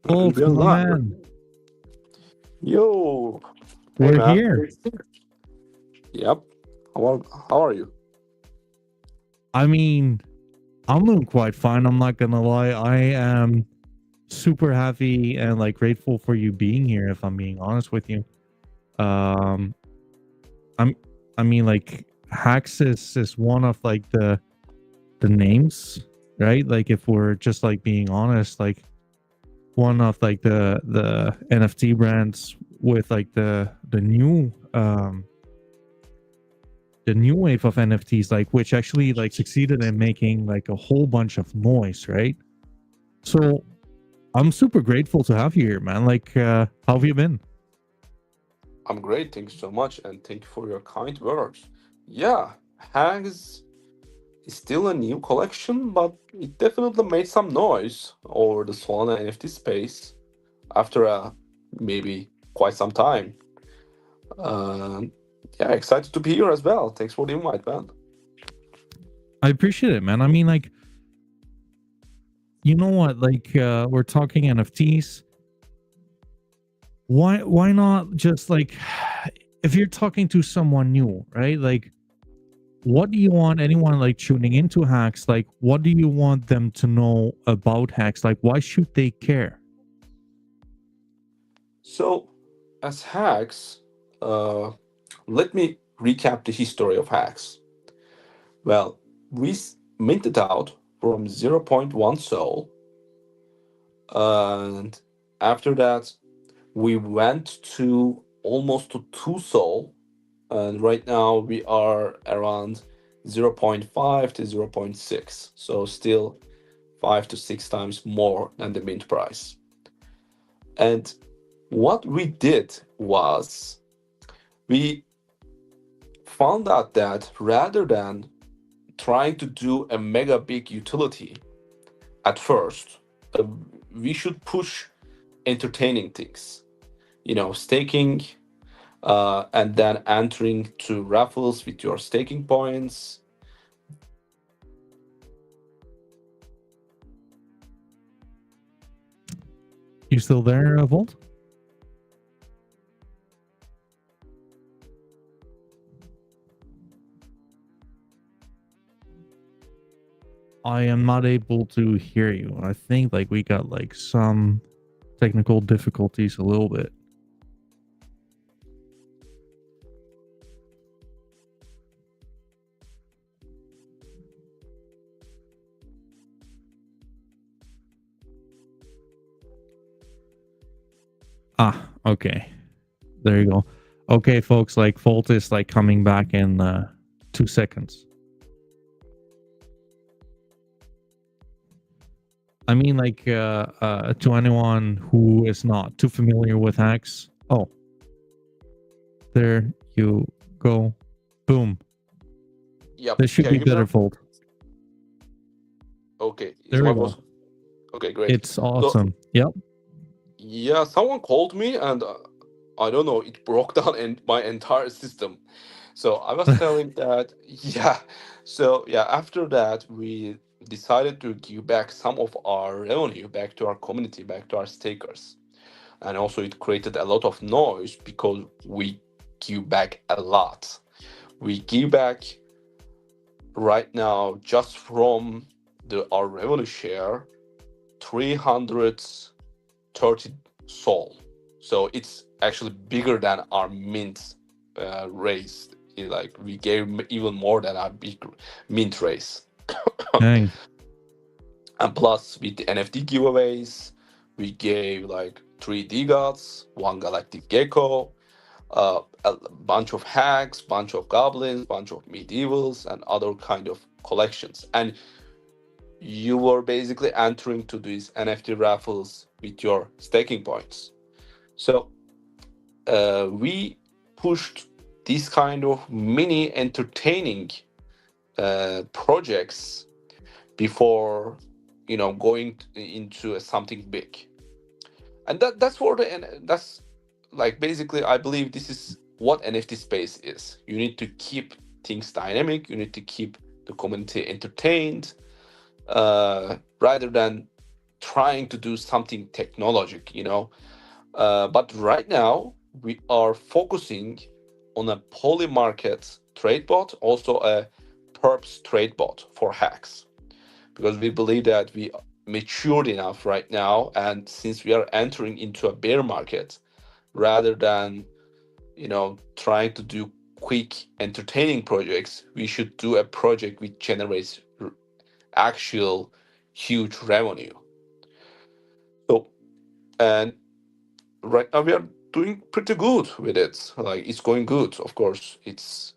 Bolt, You're my live. man, Yo. Hey, we're man. here. Yep. How are you? I mean, I'm doing quite fine. I'm not gonna lie. I am super happy and like grateful for you being here. If I'm being honest with you, um, I'm. I mean, like Haxz is one of like the names, right? Like if we're just like being honest, like one of like the NFT brands with like the new wave of NFTs, like which actually like succeeded in making like a whole bunch of noise, right? So I'm super grateful to have you here, man. Like, how have you been? I'm great. Thank you so much. And thank you for your kind words. Yeah. Hags is still a new collection, but it definitely made some noise over the Solana NFT space after maybe quite some time. Um, yeah, excited to be here as well. Thanks for the invite, man. I appreciate it, man. I mean, like, you know what? Like, we're talking NFTs. Why not just like, if you're talking to someone new, right? Like, what do you want anyone like tuning into Hacks? Like, what do you want them to know about Hacks? Like, why should they care? So, as Hags, uh, let me recap the history of Hags. Well, we minted out from zero point 0.1 Sol, and after that, we went to almost to 2 Sol, and right now we are around zero point 0.5 to zero point 0.6, so still 5 to 6 times more than the mint price. And what we did was we found out that rather than trying to do a mega big utility at first, uh, we should push entertaining things, staking, and then entering to raffles with your staking points. You still there, Volt? I am not able to hear you. I think like we got like some technical difficulties a little bit. Ah, okay. There you go. Okay, folks, like Volt is like coming back in 2 seconds. I mean, like, to anyone who is not too familiar with hacks. Oh, there you go. Boom. Yep. This should Can be you hear me better, now? Volt. Okay. Is There we my go. voice okay? Great. It's So awesome. Yep. yeah, someone called me, and I don't know, it broke down my entire system. So I was telling that, yeah. So yeah, after that, we decided to give back some of our revenue back to our community, back to our stakers. And also, it created a lot of noise because we give back a lot. We give back right now just from our revenue share 330 Sol. So it's actually bigger than our mint raise. Like we gave even more than our big mint raise. Dang. And plus with the NFT giveaways, we gave like 3D gods, one galactic gecko, a bunch of hacks, bunch of goblins, bunch of medievals, and other kind of collections. And you were basically entering to these NFT raffles with your staking points. So we pushed these kind of mini entertaining projects before going into something big, and that's for the and that's like basically I believe this is what NFT space is. You need to keep things dynamic. You need to keep the community entertained, rather than trying to do something technologic, you know. But right now we are focusing on a poly market trade bot, also a perps trade bot for Haxz, because we believe that we matured enough right now, and since we are entering into a bear market, rather than trying to do quick entertaining projects, we should do a project which generates actual huge revenue. So, and right now we are doing pretty good with it. Like, it's going good. Of course, it's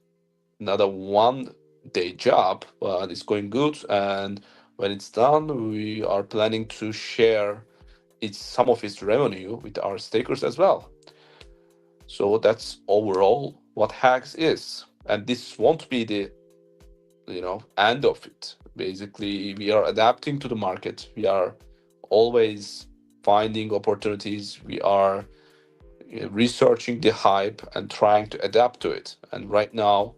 not a 1 day job, but it's going good. And when it's done, we are planning to share some of its revenue with our stakers as well. So that's overall what Haxz is. And this won't be the end of it. Basically, we are adapting to the market. We are always finding opportunities. We are researching the hype and trying to adapt to it. And right now,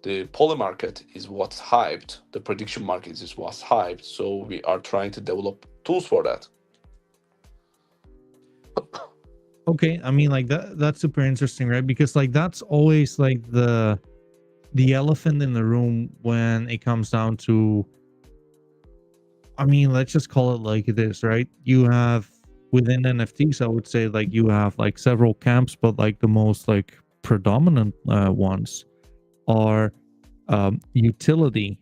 the poly market is what's hyped. The prediction market is what's hyped. So we are trying to develop tools for that. Okay, I mean, like that's super interesting, right? Because like that's always like the elephant in the room when it comes down to, I mean, let's just call it like it is, right? You have within NFTs, I would say like you have like several camps, but like the most like predominant ones are utility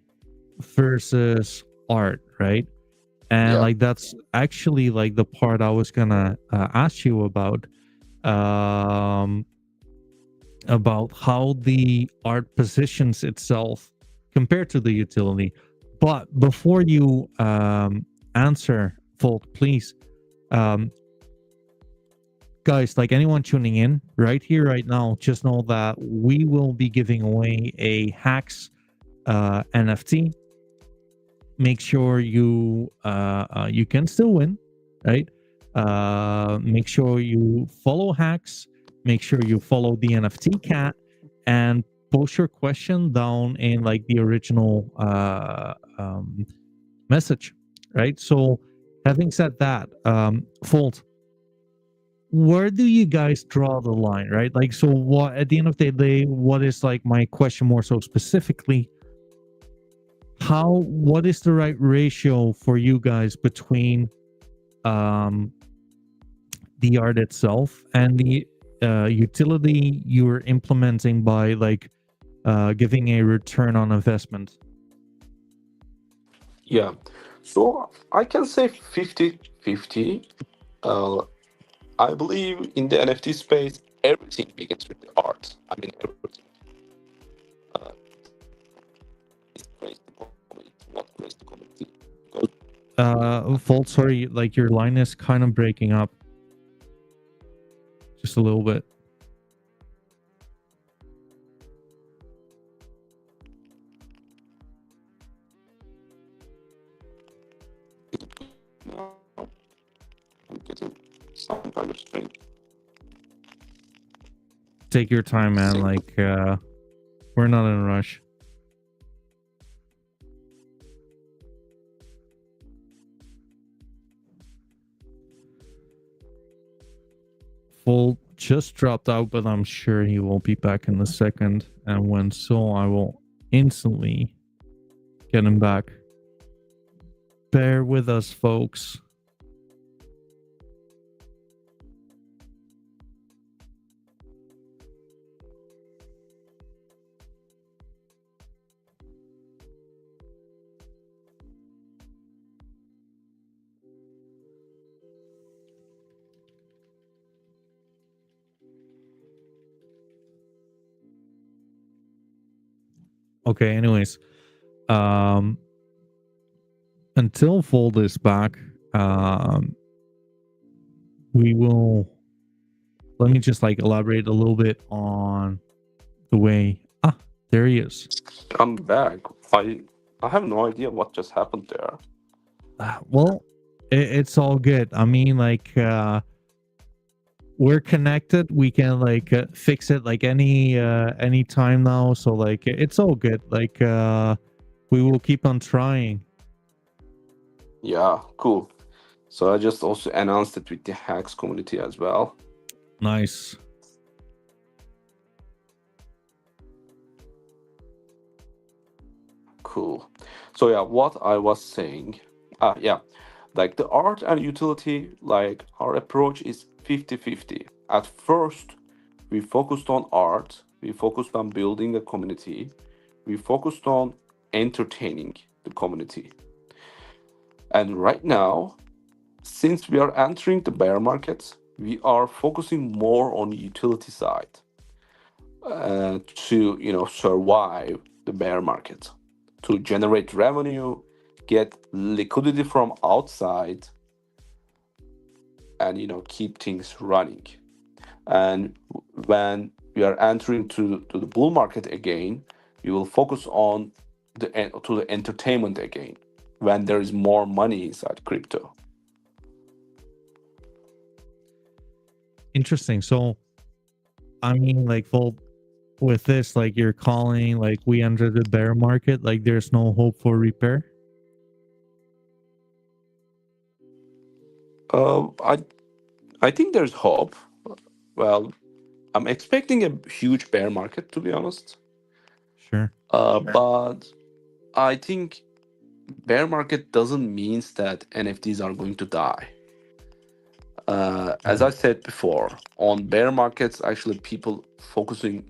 versus art, right? And Yeah. like that's actually like the part I was gonna ask you um about how the art positions itself compared to the utility. But before you answer, Volt, please, um, guys, like anyone tuning in right here, right now, just know that we will be giving away a Haxz NFT. Make sure you can still win, right? Make sure you follow Haxz. Make sure you follow the NFT cat and post your question down in like the original message, right? So, having said that, Fold, where do you guys draw the line, right? Like, so what at the end of the day, what is like my question more so specifically? What is the right ratio for you guys between um the art itself and the utility you're implementing by like giving a return on investment? Yeah. So I can say 50-50. Uh, I believe in the NFT space, everything begins with the art. I mean, everything. Uh, it's praise the quality, not praise the quality. Fault, sorry, like your line is kind of breaking up just a little bit. No, I'm getting some kind of strange Take your time, man. signal. Like we're not in a rush. Full just dropped out, but I'm sure he will be back in a second. And when so, I will instantly get him back. Bear with us, folks. Okay, anyways. Um until Fold is back, we will let me just like elaborate a little bit on the way there he is. I'm back. I have no idea what just happened there. Well, it's all good. I mean, like we're connected. We can like fix it like any time now. So like it's all good. Like we will keep on trying. Yeah, cool. So I just also announced it with the Haxz community as well. Nice. Cool. So yeah, what I was saying, yeah, like the art and utility, like our approach is 50-50. At first, we focused on art, we focused on building a community, we focused on entertaining the community. And right now, since we are entering the bear market, we are focusing more on the utility side to survive the bear market, to generate revenue, get liquidity from outside, and keep things running. And when we are entering to the bull market again, we will focus on the entertainment again when there is more money inside crypto. Interesting. So, I mean, like, well, with this, like, you're calling, like, we entered the bear market, like, there's no hope for repair? I think there's hope. Well, I'm expecting a huge bear market, to be honest. Sure. But I think bear market doesn't mean that NFTs are going to die. As Yeah. I said before, on bear markets, actually people focusing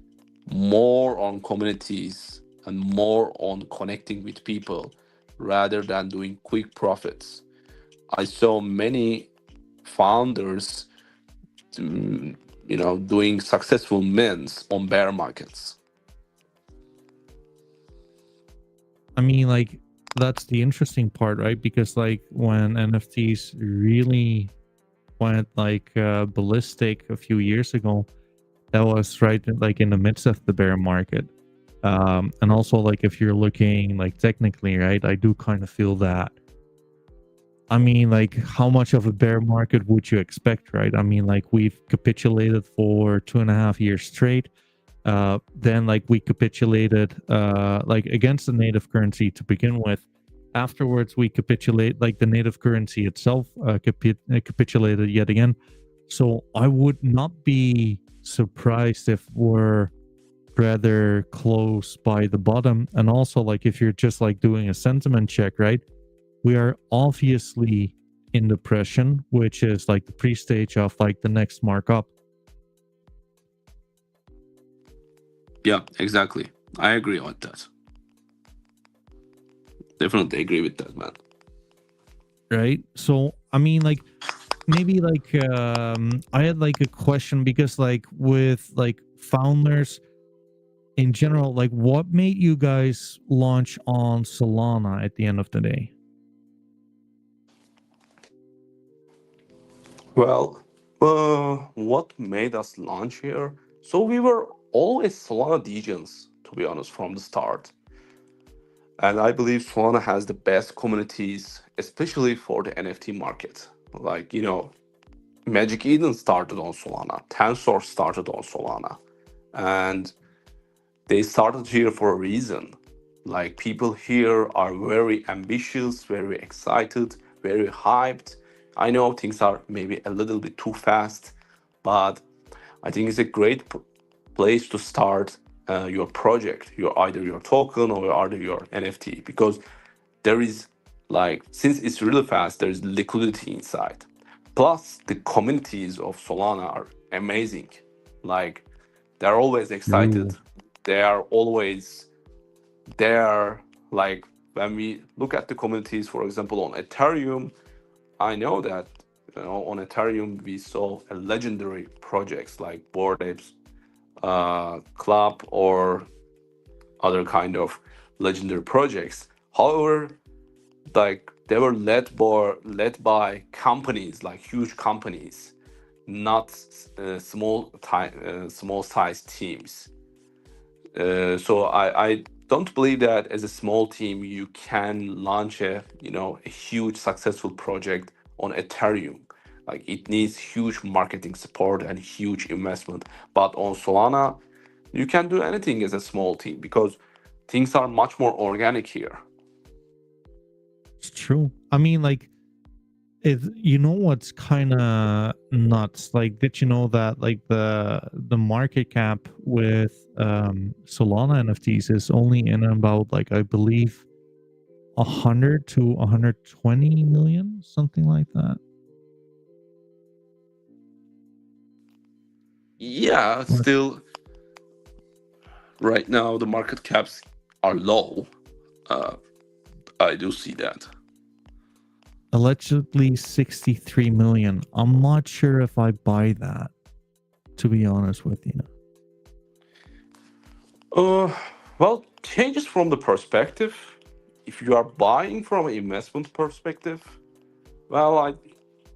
more on communities and more on connecting with people rather than doing quick profits. I saw many founders, mm, doing successful mints on bear markets. I mean, like, that's the interesting part, right? Because, like, when NFTs really went, like, ballistic a few years ago, that was right, like, in the midst of the bear market. And also, like, if you're looking, like, technically, right, I do kind of feel that. I mean, like, how much of a bear market would you expect, right? I mean, like, we've capitulated for 2.5 years straight. Then, like, we capitulated, like, against the native currency to begin with. Afterwards, we capitulate, like, the native currency itself capitulated yet again. So I would not be surprised if we're rather close by the bottom. And also, like, if you're just like doing a sentiment check, right? We are obviously in depression, which is like the pre-stage of like the next markup, Yeah, exactly. I agree on that. Definitely agree with that, man. right? So I mean, like, maybe like I had like a question because like with like founders in general, like what made you guys launch on Solana at the end of the day? Well, what made us launch here? So we were always Solana degens, to be honest, from the start. And I believe Solana has the best communities, especially for the NFT market. Like, Magic Eden started on Solana, Tensor started on Solana, and they started here for a reason. Like, people here are very ambitious, very excited, very hyped. I know things are maybe a little bit too fast, but I think it's a great place to start your project, either your token or either your NFT, because there is, like, since it's really fast, there's liquidity inside. Plus, the communities of Solana are amazing. Like, they're always excited. True. They are always there. Like, when we look at the communities, for example, on Ethereum, I know that on Ethereum we saw a legendary projects like Bored Apes Club or other kind of legendary projects. However, like, they were led by companies, like huge companies, not small size teams. So I don't believe that as a small team you can launch a huge successful project on Ethereum. Like, it needs huge marketing support and huge investment. But on Solana, you can do anything as a small team because things are much more organic here. It's true. I mean, like, You know what's kind of nuts? Like, did you know that like the market cap with Solana NFTs is only in about like I believe 100 to 120 million, something like that. Yeah, Or still, right now the market caps are low. Uh, I do see that. allegedly 63 million. I'm not sure if I buy that, to be honest with you. Uh, well, changes from the perspective. If you are buying from an investment perspective, well, I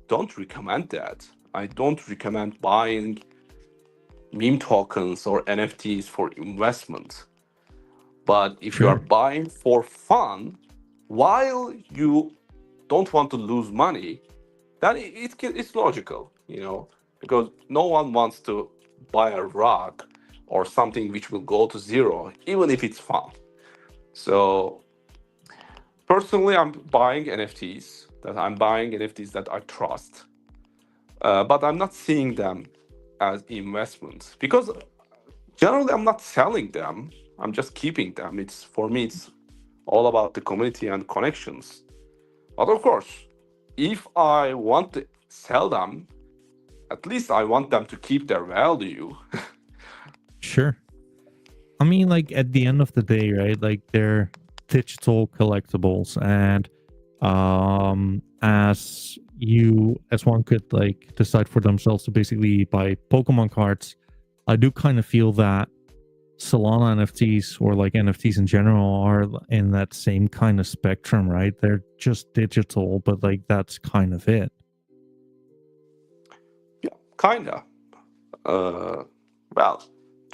don't recommend that. I don't recommend buying meme tokens or NFTs for investment. But if you are Sure. buying for fun, while you don't want to lose money, then it's logical, because no one wants to buy a rug or something which will go to zero, even if it's fun. So personally, I'm buying NFTs that I trust, but I'm not seeing them as investments because generally I'm not selling them. I'm just keeping them. It's for me, it's all about the community and connections. But of course, if I want to sell them, at least I want them to keep their value. Sure. I mean, like at the end of the day, right? Like they're digital collectibles, and as one could like decide for themselves to basically buy Pokemon cards, I do kind of feel that Solana NFTs or like NFTs in general are in that same kind of spectrum, right? They're just digital, but like that's kind of it. Yeah, kinda. Uh, well,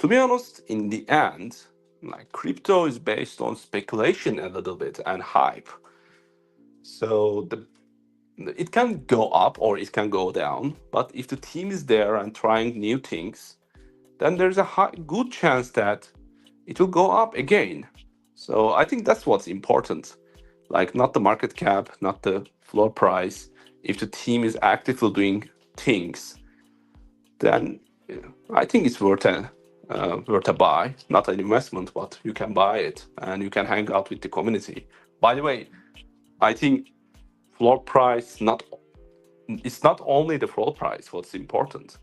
to be honest, in the end, like crypto is based on speculation a little bit and hype. So it can go up or it can go down. But if the team is there and trying new things, then there's a good chance that it will go up again. So I think that's what's important. Like not the market cap, not the floor price. If the team is actively doing things, then I think it's worth a buy, not an investment, but you can buy it and you can hang out with the community. By the way, I think floor price not it's not only the floor price what's important.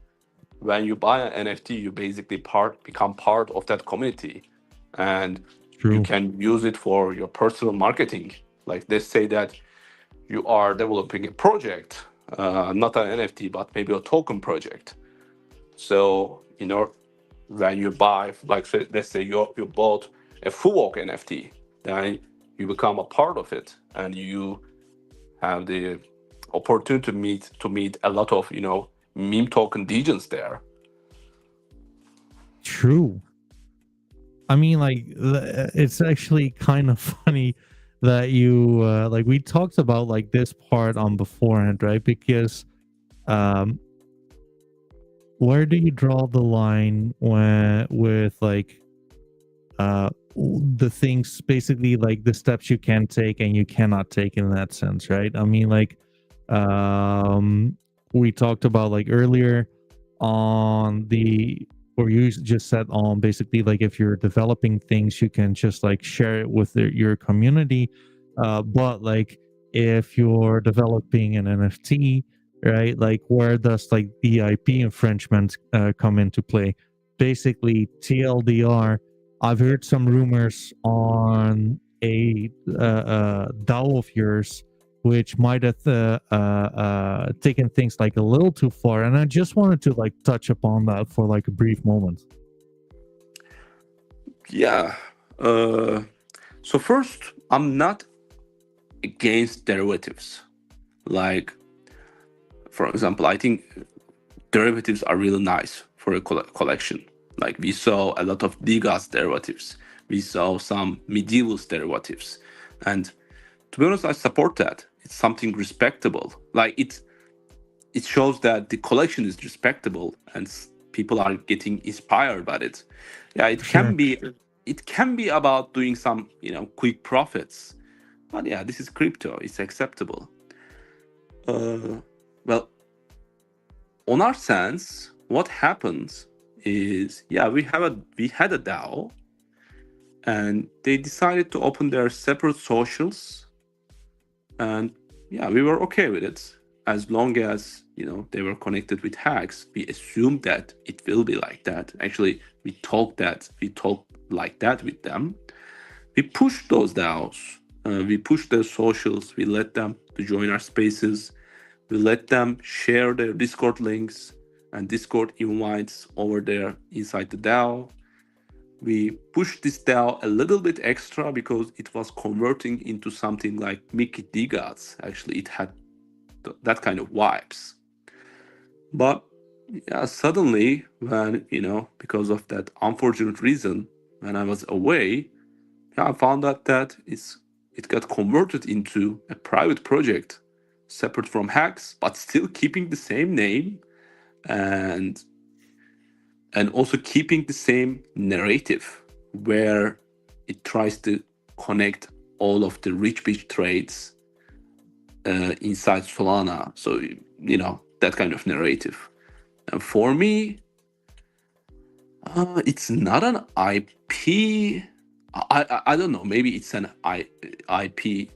When you buy an NFT, you basically become part of that community, and you True. can use it for your personal marketing. Like let's say that you are developing a project, not an NFT, but maybe a token project. So when you buy, like let's say you bought a Fuwok NFT, then you become a part of it, and you have the opportunity to meet a lot of meme token degens there. True. I mean, like, it's actually kind of funny that you like we talked about like this part on beforehand, right? Because um, where do you draw the line when with like the things basically like the steps you can take and you cannot take in that sense, right? I mean, like, um, we talked about like earlier on the or you just said on basically like if you're developing things you can just like share it with your community, but like if you're developing an NFT, right, like where does like the IP infringement come into play? Basically TLDR, I've heard some rumors on a DAO of yours which might have taken things like a little too far, and I just wanted to like touch upon that for like a brief moment. Yeah. Uh, so first, I'm not against derivatives. Like, for example, I think derivatives are really nice for a collection. Like we saw a lot of Degas derivatives. We saw some medieval derivatives. And to be honest, I support that. It's something respectable. Like it shows that the collection is respectable and people are getting inspired by it. Yeah, Sure. it can be about doing some quick profits, but yeah, this is crypto, it's acceptable. Well, on our sense, what happens is, yeah, we had a DAO, and they decided to open their separate socials, and yeah, we were okay with it as long as they were connected with Haxz. We assumed that it will be like that. Actually, we talked like that with them. We pushed those DAOs. We pushed their socials. We let them to join our spaces. We let them share their Discord links and Discord invites over there inside the DAO. We pushed this DAO a little bit extra because it was converting into something like Mickey Digots. Actually, it had that kind of vibes. But yeah, suddenly, when, because of that unfortunate reason, when I was away, yeah, I found out that it got converted into a private project separate from Haxz, but still keeping the same name, and also keeping the same narrative, where it tries to connect all of the rich bitch trades inside Solana. So that kind of narrative. And for me, it's not an IP. I don't know. Maybe it's an IP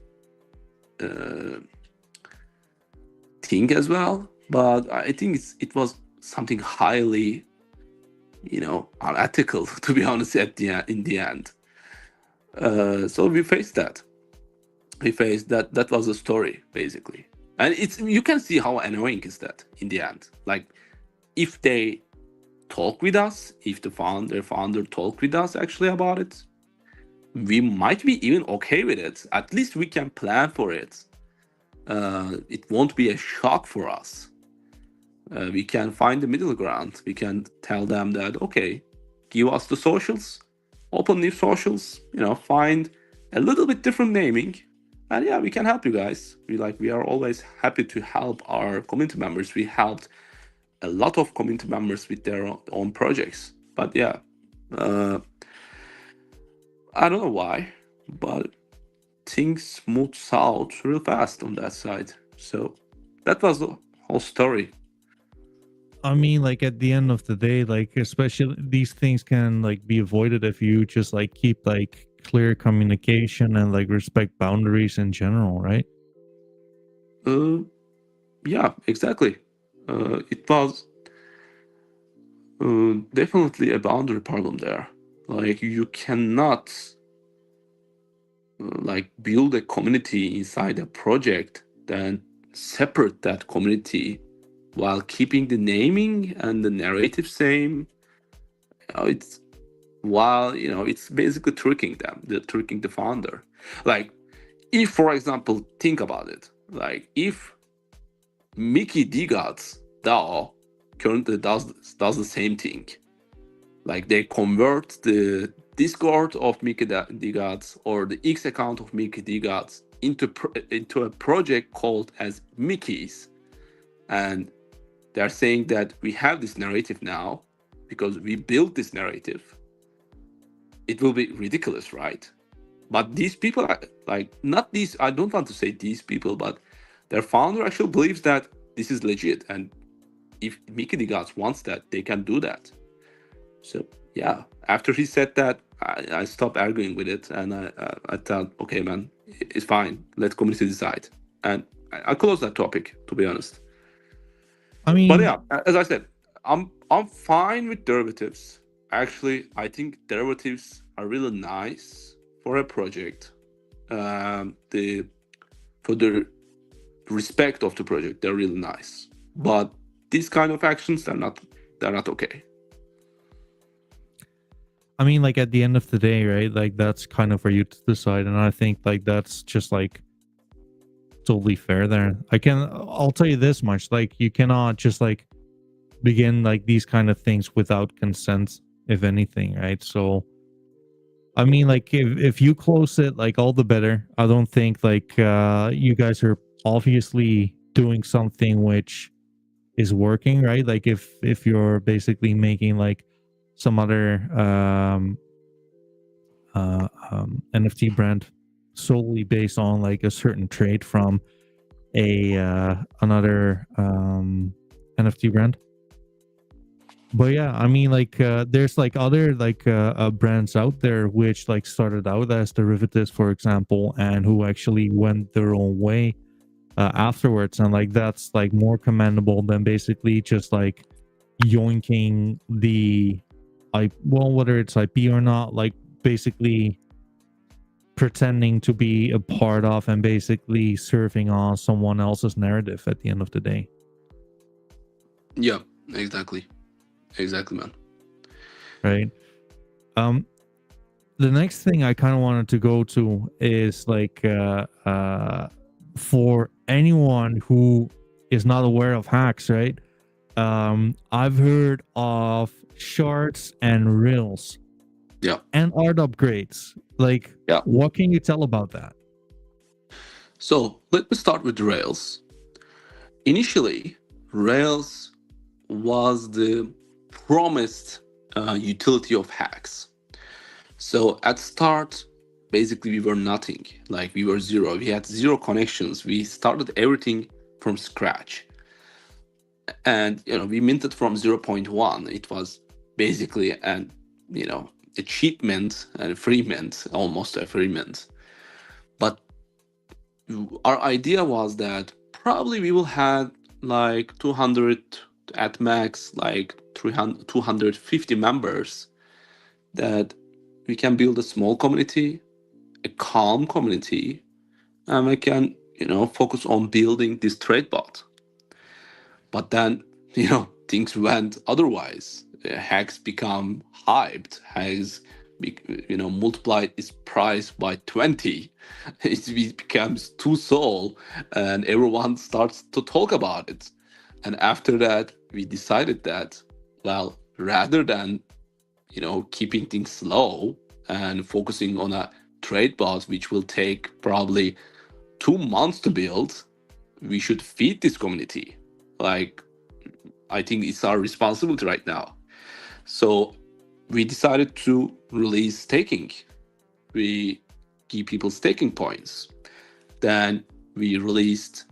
thing as well, but I think it was something highly, unethical, to be honest. In the end, so we faced that. That was the story basically, and you can see how annoying is that in the end. Like, if they talk with us, if the founder talk with us actually about it, we might be even okay with it. At least we can plan for it. It won't be a shock for us. We can find the middle ground. We can tell them that, okay, give us the socials, open new socials, find a little bit different naming, and yeah, we can help you guys. We are always happy to help our community members. We helped a lot of community members with their own projects. But yeah, I don't know why, but things moved south real fast on that side. So that was the whole story. I mean, like at the end of the day, like especially these things can like be avoided if you just like keep like clear communication and like respect boundaries in general, right? Yeah, exactly. It was definitely a boundary problem there. Like, you cannot like build a community inside a project, then separate that community while keeping the naming and the narrative same. It's it's basically tricking the founder. Like, if, for example, think about it, like if Mickey Digots DAO currently does the same thing. Like, they convert the Discord of Mickey Digots or the X account of Mickey Digots into a project called as Mickey's, and they're saying that we have this narrative now because we built this narrative. It will be ridiculous, right? But these people are like, not these. I don't want to say these people, but their founder actually believes that this is legit, and if Mickey the Gods wants that, they can do that. So yeah, after he said that, I stopped arguing with it, and I thought, okay, man, it's fine. Let community decide, and I closed that topic, to be honest. I But mean, yeah, as I said, I'm fine with derivatives. Actually, I think derivatives are really nice for a project. The For the respect of the project, they're really nice. But these kind of actions, they're not okay. I mean, like at the end of the day, right? Like that's kind of for you to decide, and I think like that's just like totally fair there. I'll tell you this much: like you cannot just like begin like these kind of things without consent, if anything, right? So, I mean, like if you close it, like all the better. I don't think like you guys are obviously doing something which is working, right? Like if you're basically making like some other NFT brand solely based on like a certain trade from a another NFT brand. But yeah, I mean, like, there's like other like brands out there which like started out as derivatives, for example, and who actually went their own way afterwards, and like that's like more commendable than basically just like yoinking the well, whether it's IP or not, like basically pretending to be a part of and basically surfing on someone else's narrative at the end of the day. Yeah, exactly. Exactly, man. Right. um the next thing I kind of wanted to go to is like for anyone who is not aware of Haxz, right? I've heard of shards and rails Yeah. and art upgrades. Like, Yeah. what can you tell about that? So let me start with Rails. Initially, Rails was the promised utility of Haxz. So at start, basically we were nothing. Like we were zero. We had zero connections. We started everything from scratch. And we minted from 0.1. It was basically an a cheat mint and a free mint, almost a free mint. But our idea was that probably we will have like 200 at max, like 300 250 members, that we can build a small community, a calm community, and we can focus on building this trade bot. But then things went otherwise. Haxz become hyped. Haxz multiplied its price by 20. It becomes too soul, and everyone starts to talk about it. And after that, we decided that, well, rather than keeping things slow and focusing on a trade bot which will take probably 2 months to build, we should feed this community. Like, I think it's our responsibility right now. So we decided to release staking. We give people staking points. Then we released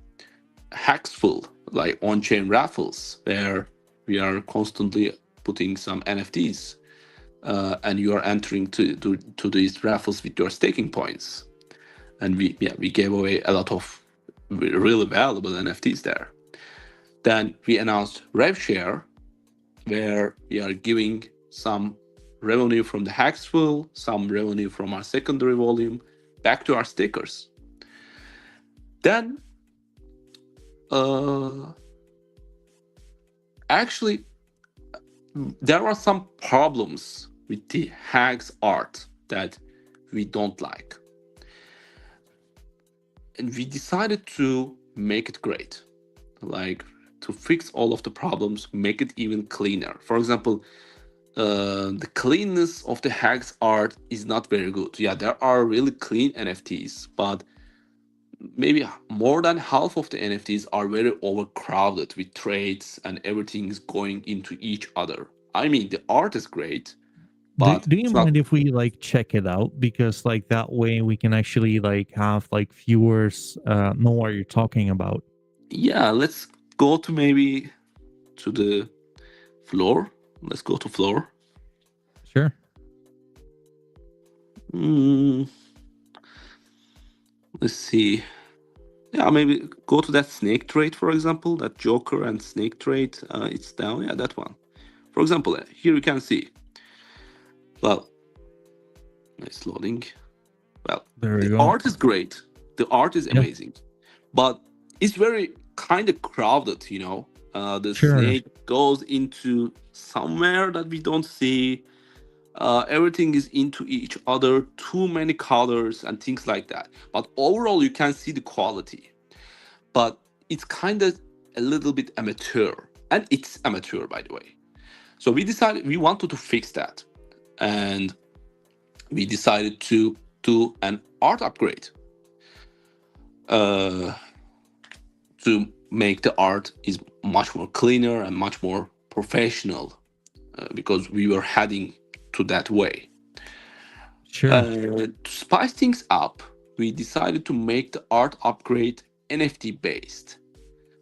Haxful, like on-chain raffles, where we are constantly putting some NFTs, and you are entering to these raffles with your staking points. And we gave away a lot of really valuable NFTs there. Then we announced RevShare, where we are giving some revenue from the Haxful, some revenue from our secondary volume back to our stakers. Then, actually, there are some problems with the Haxz art that we don't like. And we decided to make it great. Like, to fix all of the problems, make it even cleaner. For example, the cleanness of the Haxz art is not very good. Yeah, there are really clean NFTs, but maybe more than half of the NFTs are very overcrowded with trades and everything is going into each other. I mean, the art is great, but Do you it's not. mind if we like check it out, because like that way we can actually like have like viewers know what you're talking about? Yeah, let's go to maybe to the floor. Let's go to floor. Sure. Let's see. Yeah, maybe go to that snake trade, for example, that Joker and snake trade. It's down. Yeah, that one. For example, here you can see. Well, nice loading. Well, There we the go. art is great. The art is Yeah. amazing, but it's very kind of crowded. The Sure. snake goes into somewhere that we don't see. Everything is into each other, too many colors and things like that. But overall, you can see the quality. But it's kind of a little bit amateur, and it's amateur, by the way. So we decided we wanted to fix that, and we decided to do an art upgrade to make the art is much more cleaner and much more professional, because we were heading to that way. Sure. To spice things up, we decided to make the art upgrade NFT based.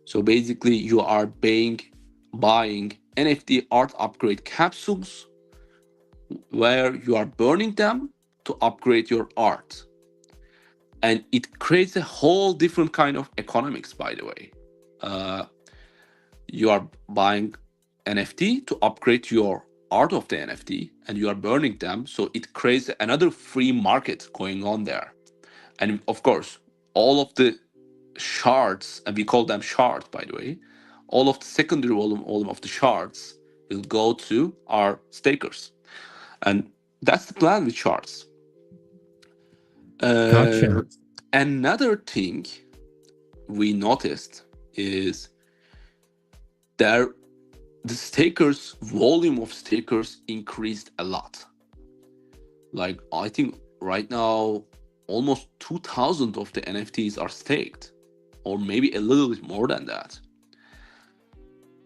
So basically, you are buying NFT art upgrade capsules where you are burning them to upgrade your art. And it creates a whole different kind of economics, by the way. Uh, you are buying NFT to upgrade your art of the NFT and you are burning them. So it creates another free market going on there. And of course, all of the shards, and we call them shards, by the way, all of the secondary volume of the shards will go to our stakers. And that's the plan with shards. Gotcha. Uh, Another thing we noticed is there the stakers volume of stakers increased a lot. Like I think right now almost 2000 of the NFTs are staked, or maybe a little bit more than that.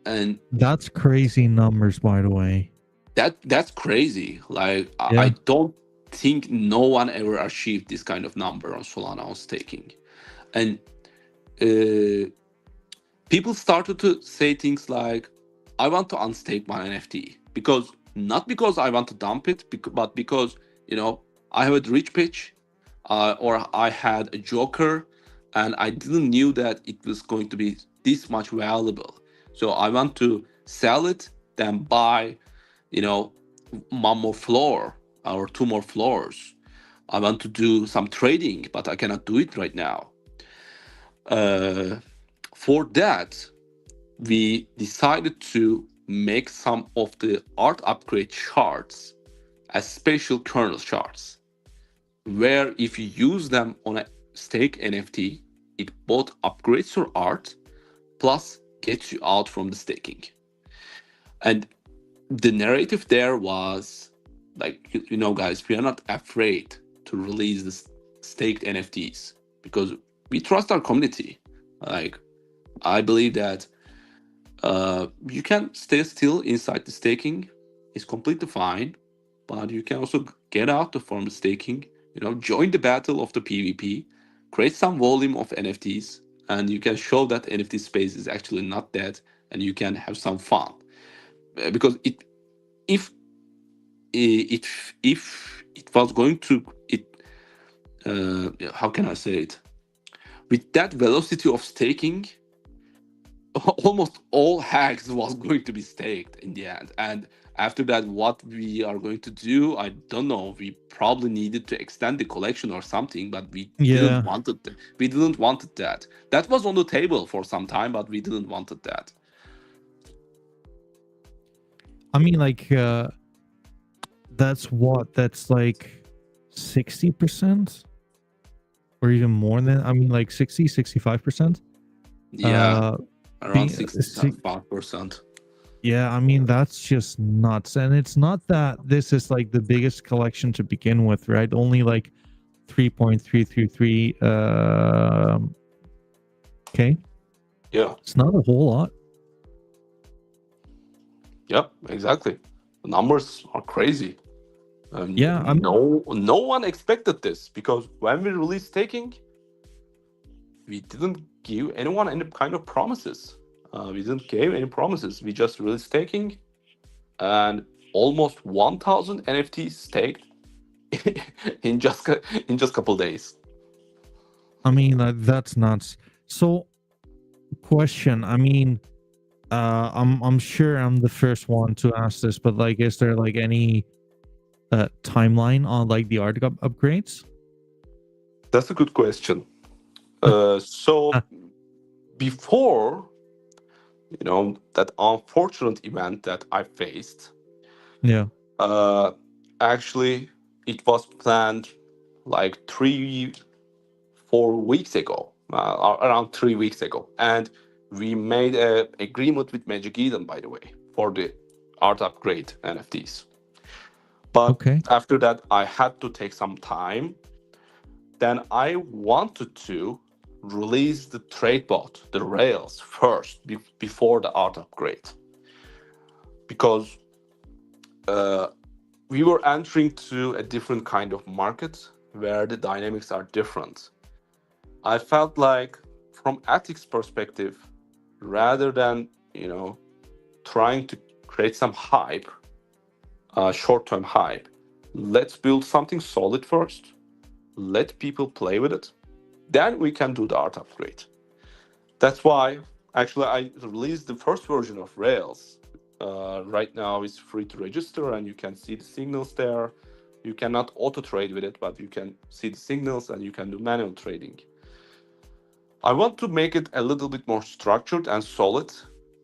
And That's crazy numbers, by the way. that's crazy. Like I Yeah. don't think no one ever achieved this kind of number on Solana on staking. And uh, people started to say things like, I want to unstake my NFT because not because I want to dump it, but because I have a rich pitch, or I had a joker, and I didn't knew that it was going to be this much valuable. So I want to sell it, then buy, you know, one more floor or two more floors. I want to do some trading, but I cannot do it right now. Uh, for that, we decided to make some of the art upgrade charts as special kernel charts, where if you use them on a stake NFT, it both upgrades your art plus gets you out from the staking. And the narrative there was like, guys, we are not afraid to release the staked NFTs because we trust our community. Like, I believe that you can stay still inside the staking, is completely fine, but you can also get out from the staking, join the battle of the PvP, create some volume of NFTs, and you can show that NFT space is actually not dead, and you can have some fun. Because if it was going to how can I say it? With that velocity of staking, almost all Haxz was going to be staked in the end. And after that, what we are going to do, I don't know. We probably needed to extend the collection or something, but we didn't Yeah. want it. We didn't wanted that. That was on the table for some time, but we didn't wanted that. I mean, like, that's like 60% or even more than, I mean, like 65%. Yeah, around Being, 65%. yeah, I mean, that's just nuts. And it's not that this is like the biggest collection to begin with, right? Only like 3.333 okay. Yeah. It's not a whole lot. Yep, exactly. The numbers are crazy. Yeah, I'm No one expected this because when we released staking, we didn't give anyone any kind of promises. We didn't give any promises. We just released staking, and almost 1,000 NFTs staked in just couple days. I mean, that's nuts. So, question, I mean, I'm sure I'm the first one to ask this, but like, is there like any timeline on like the art upgrades? That's a good question. So before that unfortunate event that I faced, Yeah. uh, actually it was planned like 4 weeks ago, around 3 weeks ago, and we made an agreement with Magic Eden, by the way, for the art upgrade NFTs. But Okay. after that, I had to take some time. Then I wanted to release the trade bot, the Rails, first before the art upgrade, because uh, we were entering to a different kind of market where the dynamics are different. I felt like from ethics perspective, rather than trying to create some hype, short-term hype, let's build something solid first. Let people play with it. Then we can do the art upgrade. That's why actually I released the first version of Rails. Right now it's free to register and you can see the signals there. You cannot auto trade with it, but you can see the signals and you can do manual trading. I want to make it a little bit more structured and solid,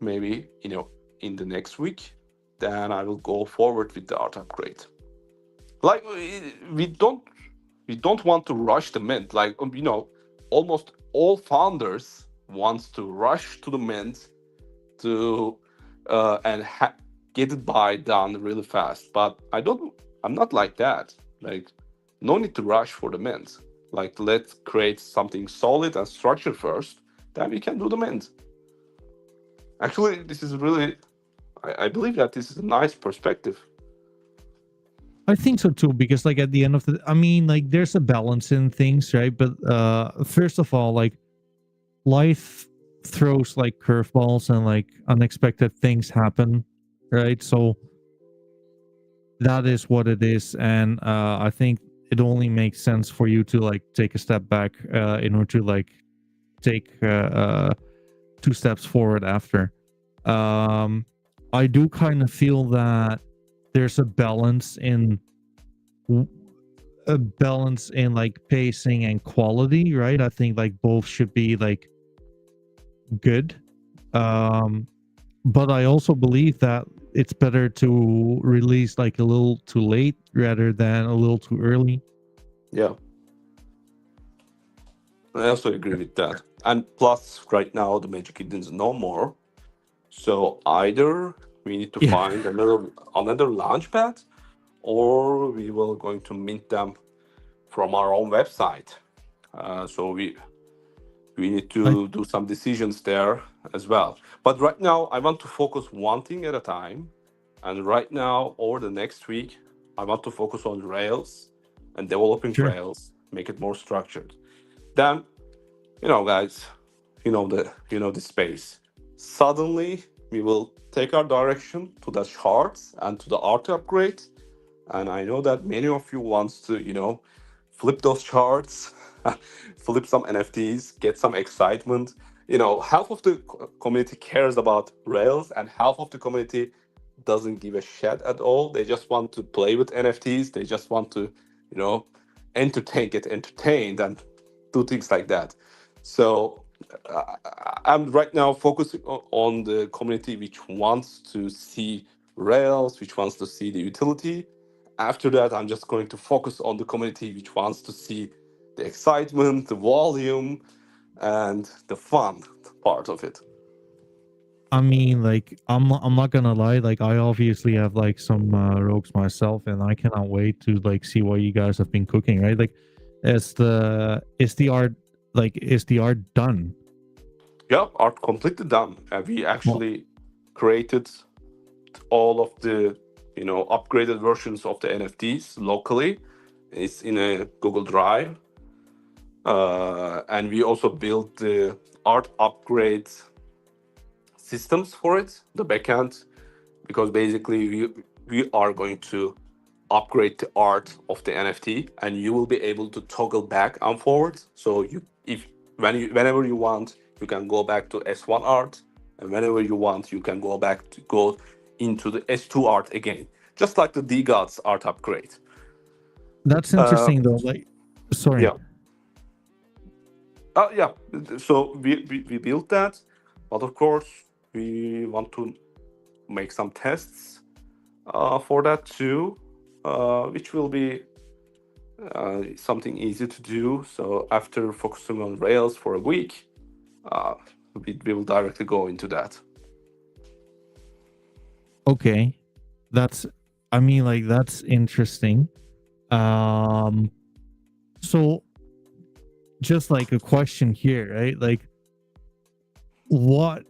maybe in the next week. Then I will go forward with the art upgrade. Like we don't want to rush the mint. Like almost all founders wants to rush to the mint to and get it done really fast. But I'm not like that. Like no need to rush for the mint. Like let's create something solid and structured first. Then we can do the mint. Actually, this is really I believe that this is a nice perspective. I think so too, because like at the end of I mean, like there's a balance in things, right? But first of all, like life throws like curveballs and like unexpected things happen, right? So that is what it is, and I think it only makes sense for you to like take a step back in order to like take 2 steps forward after. I do kind of feel that there's a balance in like pacing and quality, right? I think like both should be like good. But I also believe that it's better to release like a little too late rather than a little too early. Yeah, I also agree with that. And plus, right now the Magic Kittens no more. So either we need to Yeah, find another launch pad, or we will going to mint them from our own website. So we need I to do some decisions there as well. But right now, I want to focus one thing at a time. And right now, over the next week, I want to focus on Rails and developing sure. Rails, make it more structured. Then, guys, the space. Suddenly, we will take our direction to the charts and to the art upgrade. And I know that many of you wants to, flip those charts, flip some NFTs, get some excitement. Half of the community cares about Rails, and half of the community doesn't give a shit at all. They just want to play with NFTs. They just want to, get entertained and do things like that. So I'm right now focusing on the community which wants to see Rails, which wants to see the utility. After that, I'm just going to focus on the community which wants to see the excitement, the volume, and the fun part of it. I mean, like I'm not gonna lie, like I obviously have like some rogues myself, and I cannot wait to like see what you guys have been cooking, right? Like is the art done? Yeah, art completely done. We Well, actually created all of the upgraded versions of the NFTs locally. It's in a Google Drive, and we also built the art upgrade systems for it, the backend, because basically we are going to upgrade the art of the NFT, and you will be able to toggle back and forward. So whenever you want, you can go back to S1 art, and whenever you want, you can go into the S2 art again, just like the DGods art upgrade. that's Uh, interesting though. Like, sorry. yeah, yeah. So we built that, but of course we want to make some tests for that too, which will be something easy to do. So after focusing on Rails for a week, we will directly go into that. Okay, that's. I mean, like that's interesting. Um, so just like a question here, right? Like, what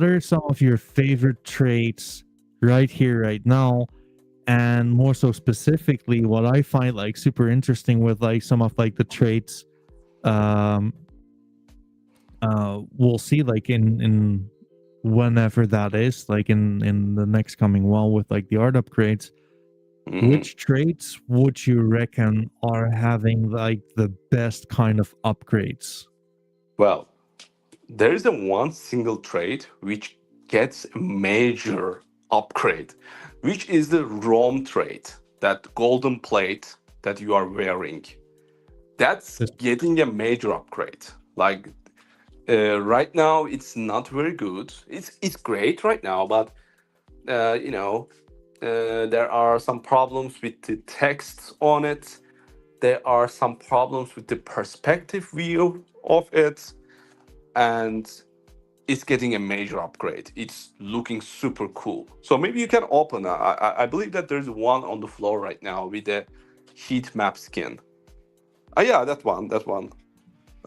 are some of your favorite traits right here, right now? And more so specifically, what I find like super interesting with like some of like the traits, um, we'll see like in whenever that is, like in the next coming while with like the art upgrades. Mhm. Which traits would you reckon are having like the best kind of upgrades? Well, there is a one single trait which gets a major upgrade, which is the Rome trait, that golden plate that you are wearing. That's This getting a major upgrade. Like right now, it's not very good. It's great right now, but you know, there are some problems with the text on it. There are some problems with the perspective view of it, and it's getting a major upgrade. It's looking super cool. So maybe you can open. I believe that there's one on the floor right now with the heat map skin. Yeah, that one. That one.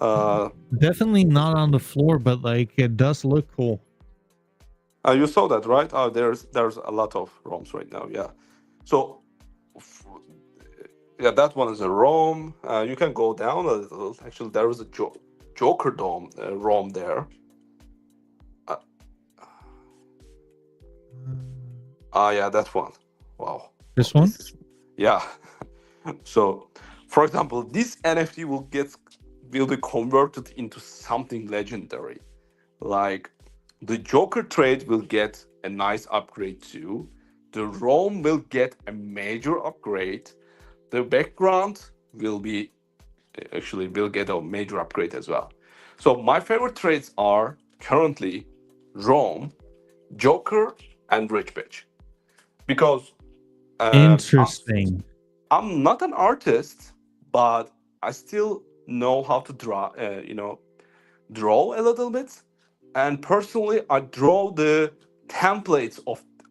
Uh, definitely not on the floor, but like it does look cool. you saw that, right? There's a lot of ROMs right now. Yeah. So f- yeah, that one is a ROM. You can go down a little. Actually, there was a Joker Dome ROM there. Uh, yeah, that one. Wow. This one? This is yeah. So, for example, this NFT will be converted into something legendary. Like the Joker trade will get a nice upgrade too. The Rome will get a major upgrade. The background will be actually will get a major upgrade as well. So my favorite trades are currently Rome, Joker, and Rich Bitch because um, Interesting. I'm not an artist, but I still know how to draw. Draw a little bit. And personally, I draw the templates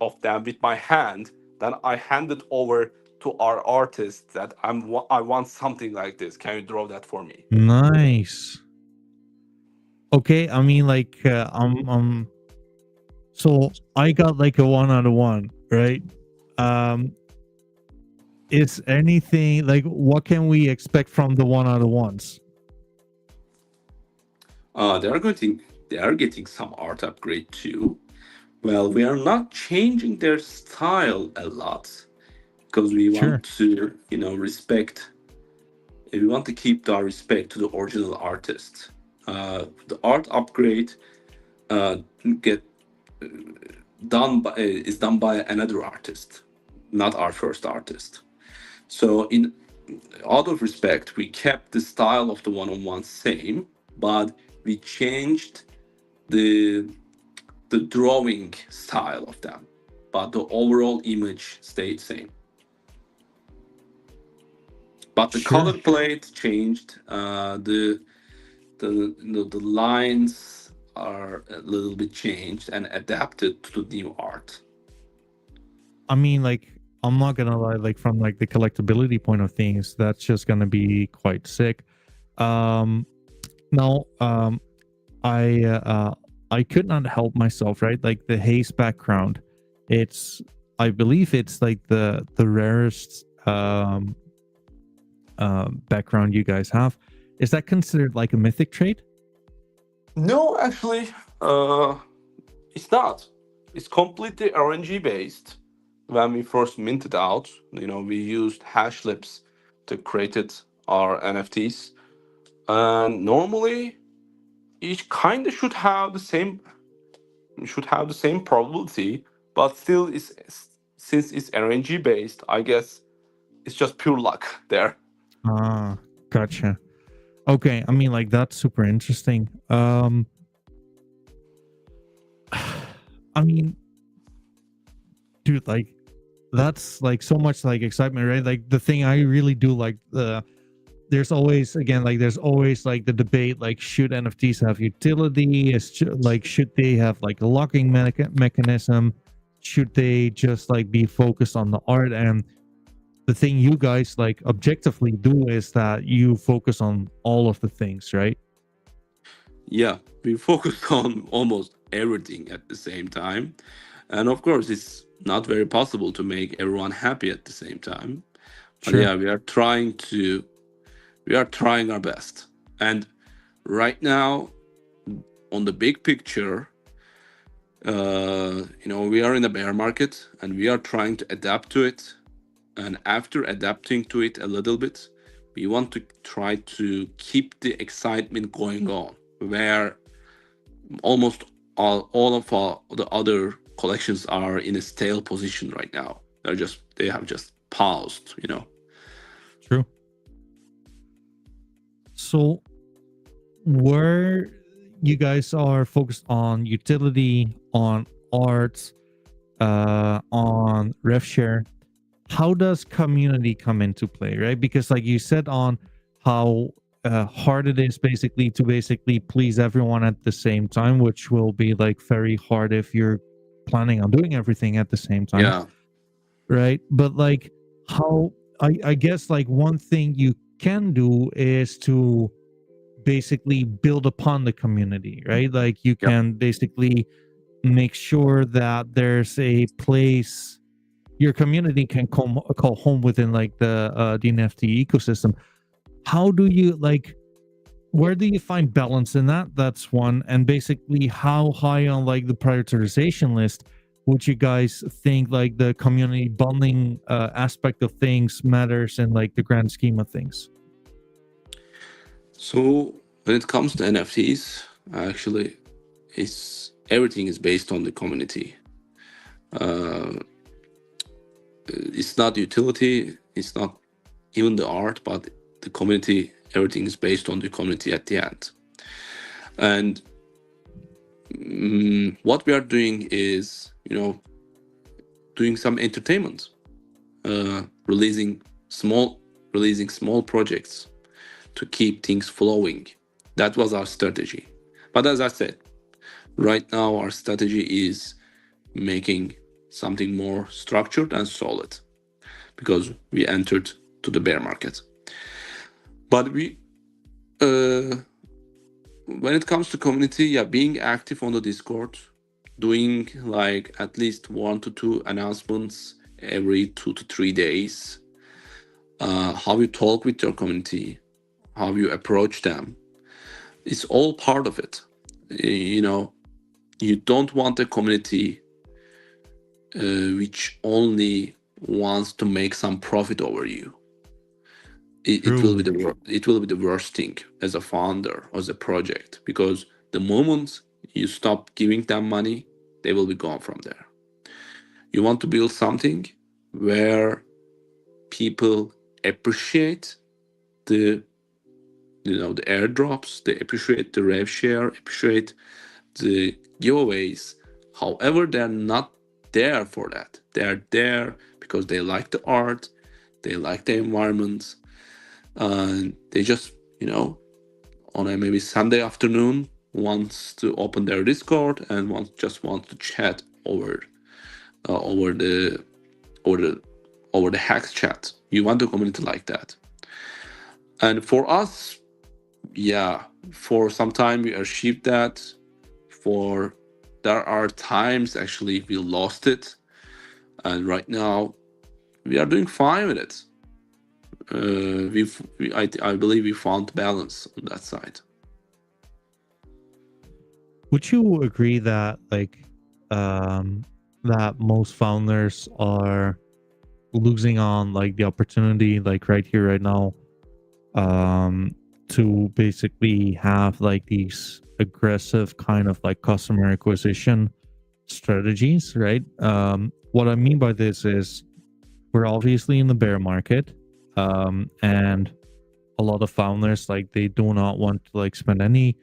of them with my hand. Then I hand it over to our artist that I want something like this. Can you draw that for me? Nice. Okay, I mean like so I got like a 1 out of 1, right? Um is anything like what can we expect from the 1 out of 1s? They are getting some art upgrade too. Well, we are not changing their style a lot because we Sure. want to, respect. We want to keep our respect to the original artist. The art upgrade uh, get is done by another artist, not our first artist. So in out of respect, we kept the style of the one-on-one same, but we changed the the drawing style of them, but the overall image stayed same. But the Sure. color plate changed. The lines are a little bit changed and adapted to the new art. I mean, like, I'm not gonna lie, like from like the collectability point of things, that's just gonna be quite sick. Um, now, I could not help myself, right? Like the haze background, it's I believe it's like the rarest background you guys have. Is that considered like a mythic trait? No, actually, uh, it's not. It's completely RNG based. When we first minted out, we used hash lips to create our NFTs. And normally, each kind of should have the same probability, but still, since it's RNG based, I guess it's just pure luck there. Ah, gotcha. Okay, I mean, like that's super interesting. I mean, dude, like that's like so much like excitement, right? Like the thing I really do like there's always again like there's always like the debate like should NFTs have utility? Like should they have like a locking mechanism? Should they just like be focused on the art? And the thing you guys like objectively do is that you focus on all of the things, right? Yeah, we focused on almost everything at the same time. And of course, it's not very possible to make everyone happy at the same time. But Sure. yeah, we are trying our best. And right now, on the big picture, we are in a bear market and we are trying to adapt to it. And after adapting to it a little bit, we want to try to keep the excitement going on, where almost all of the other collections are in a stale position right now. They have just paused. True. So where you guys are focused on utility, on arts, on rev share, how does community come into play, right? Because like you said on how hard it is basically to please everyone at the same time, which will be like very hard if you're planning on doing everything at the same time, Yeah. right? But like how I guess like one thing you can do is to basically build upon the community, right? Like you Yep. can basically make sure that there's a place your community can call home within like the NFT ecosystem. How do you like where do you find balance in that? That's one. And basically how high on like the prioritization list would you guys think like the community bonding aspect of things matters in like the grand scheme of things? So when it comes to NFTs, actually, everything is based on the community. It's not utility, it's not even the art, but the community. Everything is based on the community at the end. And what we are doing is, doing some entertainment, releasing small projects to keep things flowing. That was our strategy. But as I said, right now our strategy is making something more structured and solid because we entered to the bear market. But when it comes to community, being active on the Discord, doing like at least 1 to 2 announcements every 2 to 3 days, how you talk with your community, how you approach them, it's all part of it. You don't want a community which only wants to make some profit over you. It will be the worst thing as a founder, as a project, because the moment you stop giving them money, they will be gone from there. You want to build something where people appreciate the airdrops, they appreciate the rev share, appreciate the giveaways. However, they're not there for that. They're there because they like the art, they like the environment, and they just, on a maybe Sunday afternoon, wants to open their Discord and wants to chat over the Haxz chat. You want a community like that. And for us, for some time we achieved that. There are times actually we lost it, and right now we are doing fine with it. I believe we found balance on that side. Would you agree that that most founders are losing on like the opportunity like right here right now to basically have like these aggressive kind of like customer acquisition strategies, right? What I mean by this is we're obviously in the bear market, and a lot of founders like they do not want to like spend any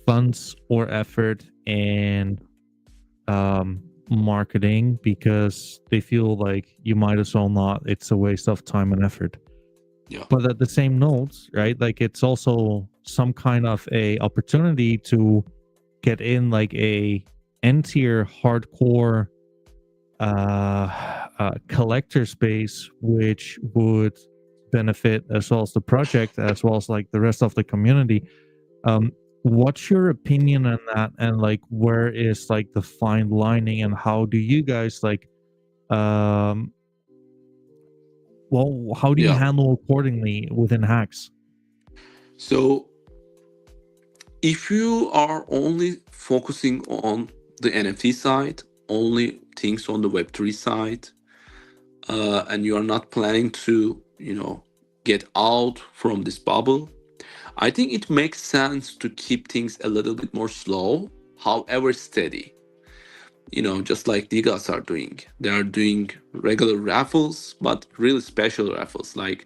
funds or effort in marketing because they feel like you might as well not, it's a waste of time and effort. But at the same notes, right, like it's also some kind of a opportunity to get in like a n-tier hardcore collector space, which would benefit as well as the project as well as like the rest of the community. What's your opinion on that, and like where is like the fine lining, and how do you guys like how do you handle accordingly within Haxz? So If you are only focusing on the NFT side, only things on the Web3 side, and you are not planning to, get out from this bubble, I think it makes sense to keep things a little bit more slow, however steady. Just like Digas are doing. They are doing regular raffles, but really special raffles, like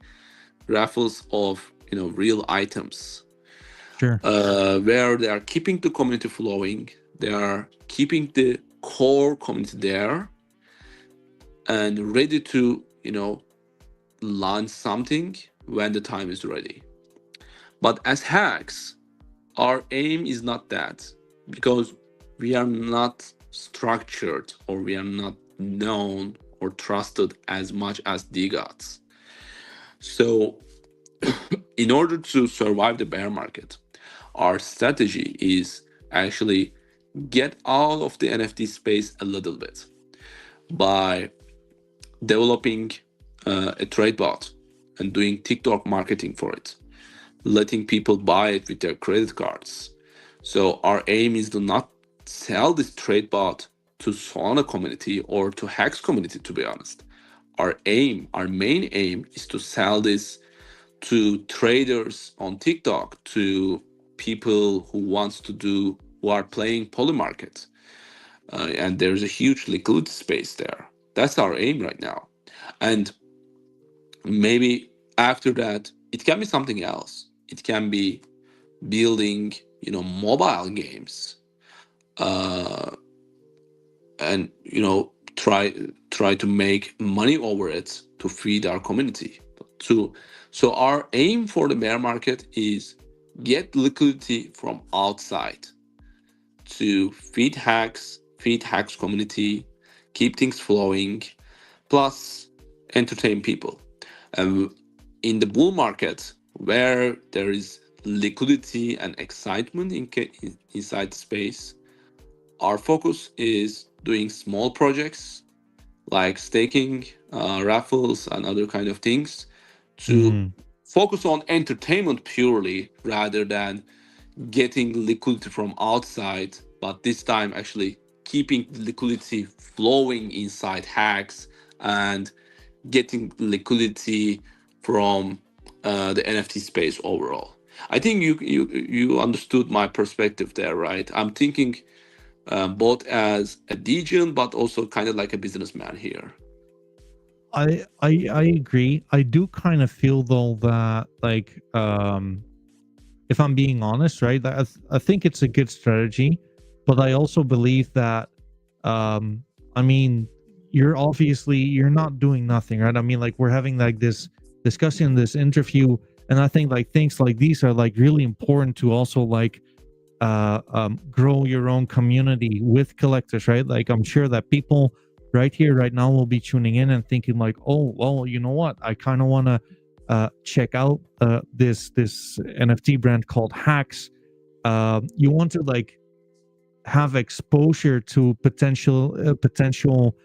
raffles of real items, Sure. where they are keeping the community flowing. They are keeping the core community there and ready to launch something when the time is ready. But as Hacks, our aim is not that, because we are not structured, or we are not known or trusted as much as DGOTs. So, in order to survive the bear market, our strategy is actually get out of the NFT space a little bit by developing a trade bot and doing TikTok marketing for it, letting people buy it with their credit cards. So our aim is to not sell this trade bot to Solana community or to Haxz community, to be honest. Our main aim is to sell this to traders on TikTok, to people who are playing polymarket. And there's a huge liquidity space there. That's our aim right now. And maybe after that, it can be something else. It can be building, mobile games, uh, and try to make money over it to feed our community. So our aim for the bear market is get liquidity from outside to feed Hacks community, keep things flowing, plus entertain people. And in the bull market, where there is liquidity and excitement inside the space, our focus is doing small projects like staking, raffles, and other kind of things, to Mm. focus on entertainment purely rather than getting liquidity from outside, but this time actually keeping liquidity flowing inside Hacks and getting liquidity from the NFT space overall. I think you understood my perspective there, right? I'm thinking both as a DJ, but also kind of like a businessman here. I agree. I do kind of feel though that like if I'm being honest, right, I think it's a good strategy, but I also believe that um I mean you're not doing nothing, right? I mean, like, we're having like this discussion, this interview, and I think like things like these are like really important to also like grow your own community with collectors, right? Like, I'm sure that people right here right now will be tuning in and thinking like, oh well, you know what, I kind of want to check out this NFT brand called Haxz. You want to like have exposure to potential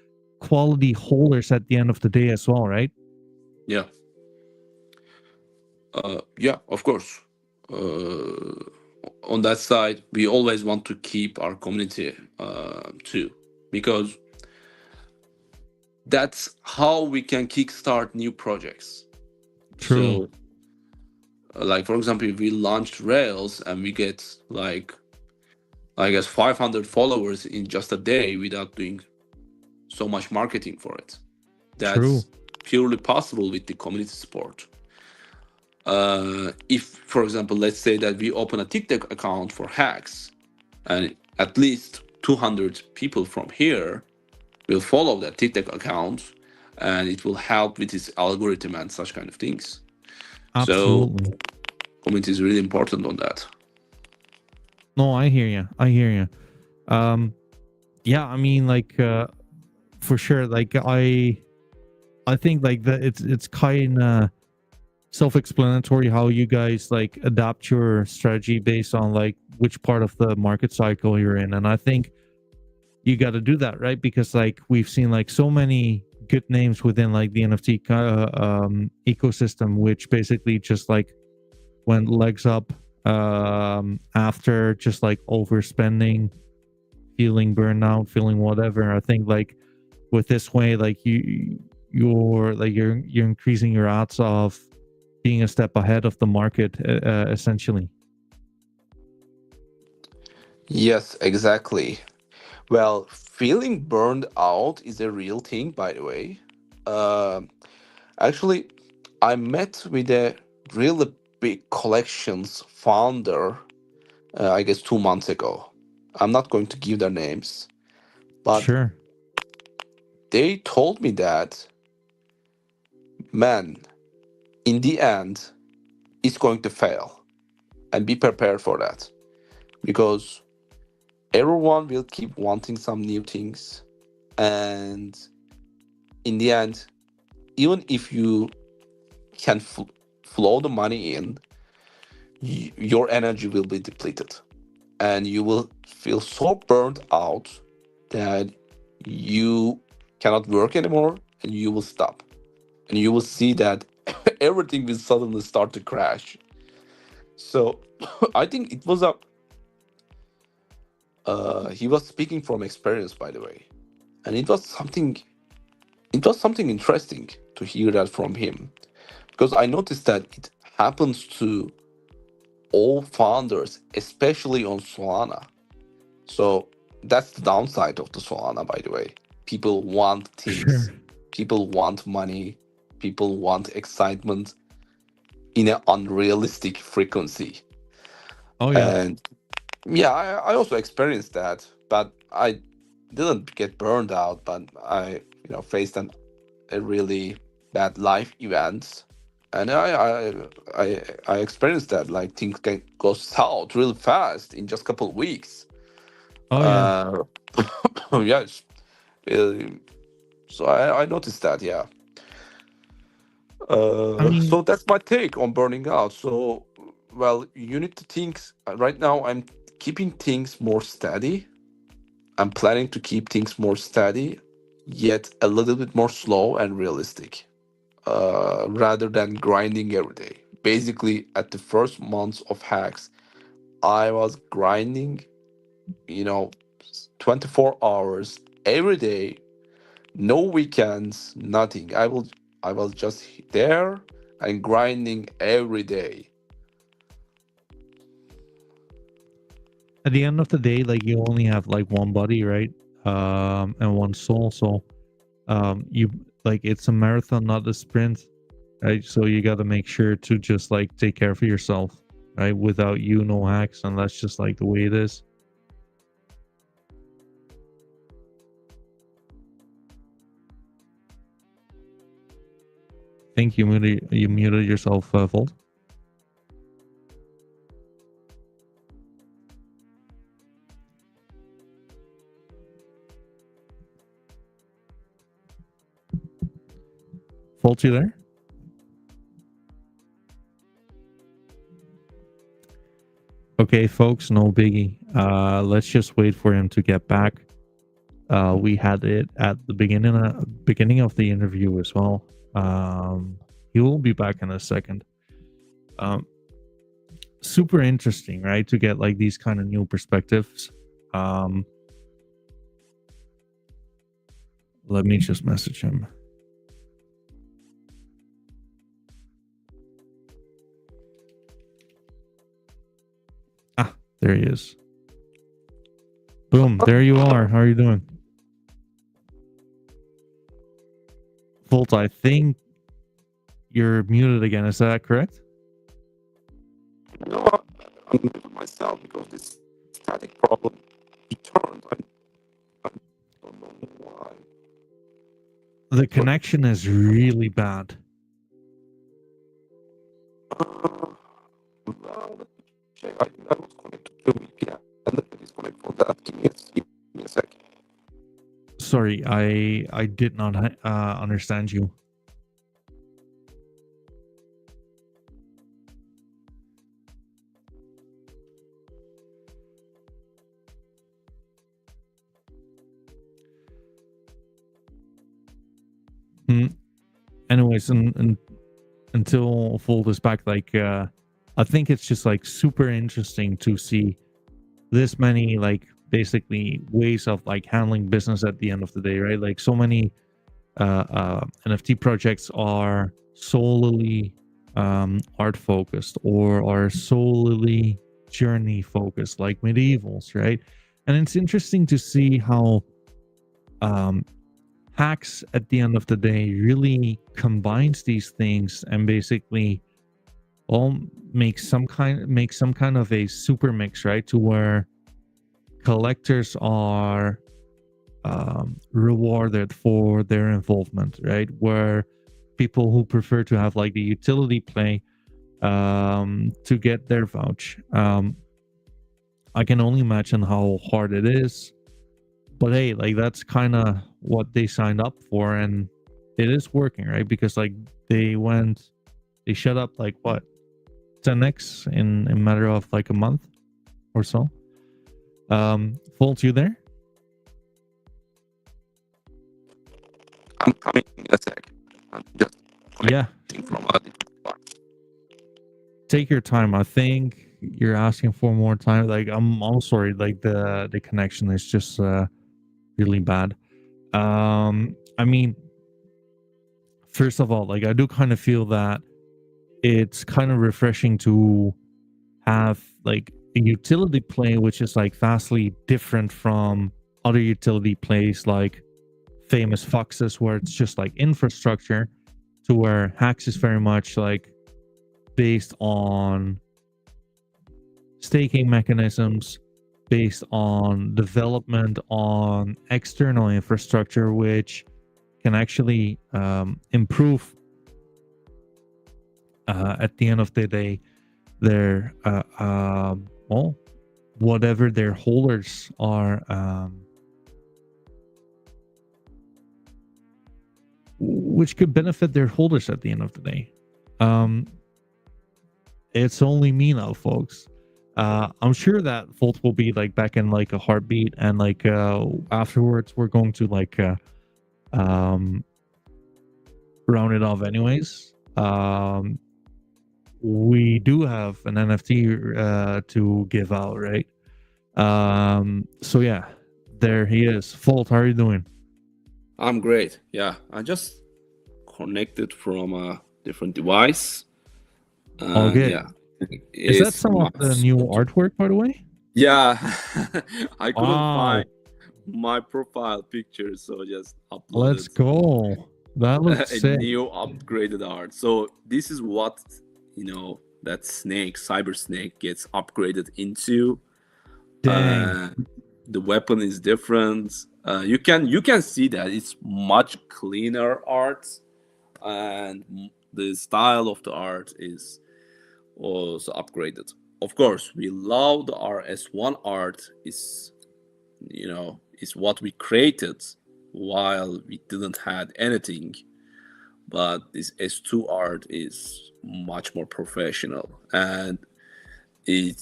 quality holders at the end of the day as well, right? Yeah, yeah, of course. Uh, on that side, we always want to keep our community too, because that's how we can kickstart new projects. True. So, like for example, if we launched Rails and we get like I guess 500 followers in just a day without doing so much marketing for it, True. that's purely possible with the community support. If, for example, let's say that we open a TikTok account for Hacks, and at least 200 people from here will follow that TikTok account, and it will help with its algorithm and such kind of things. So Absolutely. community is really important on that. No, I hear you. I hear you. Yeah, I mean, like, for sure. Like, I think like that it's kind of self-explanatory how you guys like adapt your strategy based on like which part of the market cycle you're in, and I think you got to do that, right? Because like we've seen like so many good names within like the NFT ecosystem, which basically just like went legs up after just like overspending, feeling burnout, feeling whatever. I think like with this way, like you're increasing your odds of being a step ahead of the market, essentially. Yes, exactly. Well, feeling burned out is a real thing, by the way. Um Actually, I met with a really big collections founder, I guess 2 months ago. I'm not going to give their names, but Sure. they told me that, man, in the end, it's going to fail, and be prepared for that, because everyone will keep wanting some new things, and in the end, even if you can flow the money in, your energy will be depleted, and you will feel so burned out that you cannot work anymore, and you will stop, and you will see that everything will suddenly start to crash. So I think it was a he was speaking from experience, by the way, and it was something interesting to hear that from him, because I noticed that it happens to all founders, especially on Solana. So that's the downside of the Solana, by the way. People want things, Sure. people want money, people want excitement in an unrealistic frequency. Oh yeah. And yeah, I also experienced that, but I didn't get burned out, but I, faced a really bad life event. And I experienced that, like, things can go south really fast in just a couple of weeks. Oh yeah. Uh, yes. Uh, so I noticed that, yeah. I mean, So that's my take on burning out. So, well, you need to think. Right now, I'm keeping things more steady. I'm planning to keep things more steady, yet a little bit more slow and realistic, rather than grinding every day. Basically, at the first months of Hacks, I was grinding, you know, 24 hours every day, no weekends, nothing. I was just there and grinding every day. at the end of the day, like you only have like one body, right? And one soul. So you like it's a marathon, not a sprint, right? So you got to make sure to just like take care of yourself, right? Without you, no hacks, and that's just like the way it is. Think you muted yourself, Volt. Volt, you there? Okay, folks, no biggie. Let's just wait for him to get back. We had it at the beginning of the interview as well. He will be back in a second. Um, super interesting, right? To get like these kind of new perspectives. Um, let me just message him. Ah, there he is. Boom, there you are. How are you doing? Volt, I think you're muted again. Is that correct? No, I'm muting myself because this static problem returned. I don't know why. The So, connection is really bad. well, let me check. I think I was connected to VPN. And let me disconnect from that. Give me a sec. Sorry, I did not understand you. Hmm. Anyways, and until Fold is back, like I think it's just like super interesting to see this many like basically ways of like handling business at the end of the day, right? Like so many NFT projects are solely art focused or are solely journey focused, like medievals, right? And it's interesting to see how um, Haxz at the end of the day really combines these things and basically all make some kind of a super mix, right? To where collectors are rewarded for their involvement, right? Where people who prefer to have like the utility play to get their vouch. I can only imagine how hard it is, but hey, like that's kind of what they signed up for, and it is working, right? Because like they shut up like what 10x in a matter of like a month or so. Fault, you there? I'm coming in a sec. I'm just Yeah, connecting from a different part. take your time. I think you're asking for more time. Like I'm sorry, like the connection is just really bad. I mean, first of all, like I do kind of feel that it's kind of refreshing to have like a utility play which is like vastly different from other utility plays like famous foxes where it's just like infrastructure, to where Haxz is very much like based on staking mechanisms, based on development on external infrastructure, which can actually improve at the end of the day their well, whatever their holders are, which could benefit their holders at the end of the day. It's only me now, folks. I'm sure that Volt will be like back in like a heartbeat, and like afterwards we're going to like um round it off anyways. We do have an NFT to give out, right? So yeah, there he is. Volt, how are you doing? I'm great. Yeah, I just connected from a different device. All good. Yeah, Is that it's some of the new artwork, by the way? Yeah, I couldn't Wow. find my profile picture, so just Let's uploaded go. That looks a sick. new upgraded art. So this is what that snake, cyber snake, gets upgraded into. Dang. The weapon is different. You can see that it's much cleaner art, and the style of the art is also upgraded. Of course, we love the RS1 art. Is what we created while we didn't had anything. But this S2 art is much more professional, and it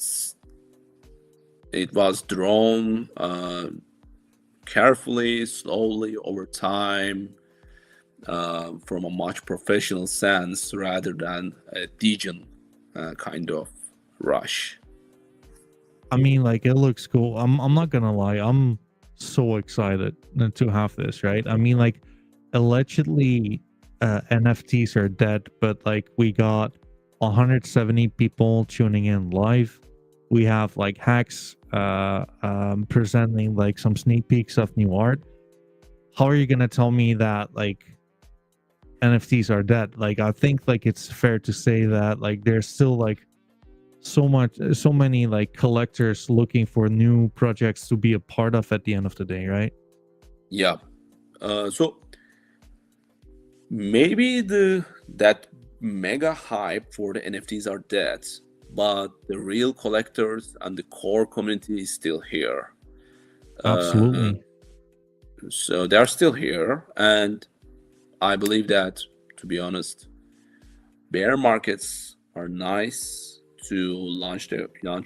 was drawn carefully, slowly over time, from a much professional sense rather than a degen kind of rush. I mean, like it looks cool. I'm not gonna lie. I'm so excited to have this, right? I mean, like allegedly NFTs are dead, but like we got 170 people tuning in live. We have like Haxz presenting like some sneak peeks of new art. How are you gonna tell me that like NFTs are dead? Like I think like it's fair to say that like there's still like so many like collectors looking for new projects to be a part of at the end of the day, right? Yeah. So maybe that mega hype for the NFTs are dead, but the real collectors and the core community is still here. Absolutely. So they are still here, and I believe that, to be honest, bear markets are nice to launch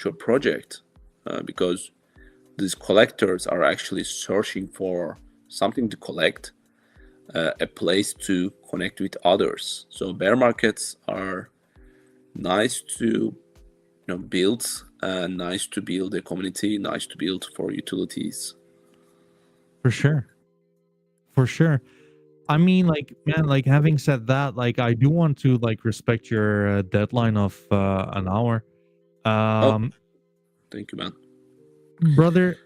your project, because these collectors are actually searching for something to collect, a place to connect with others. So bear markets are nice to built, and nice to build a community, nice to build for utilities. For sure. For sure. I mean, like, man, like having said that, like I do want to like respect your deadline of an hour. Oh, Um, thank you, man. brother,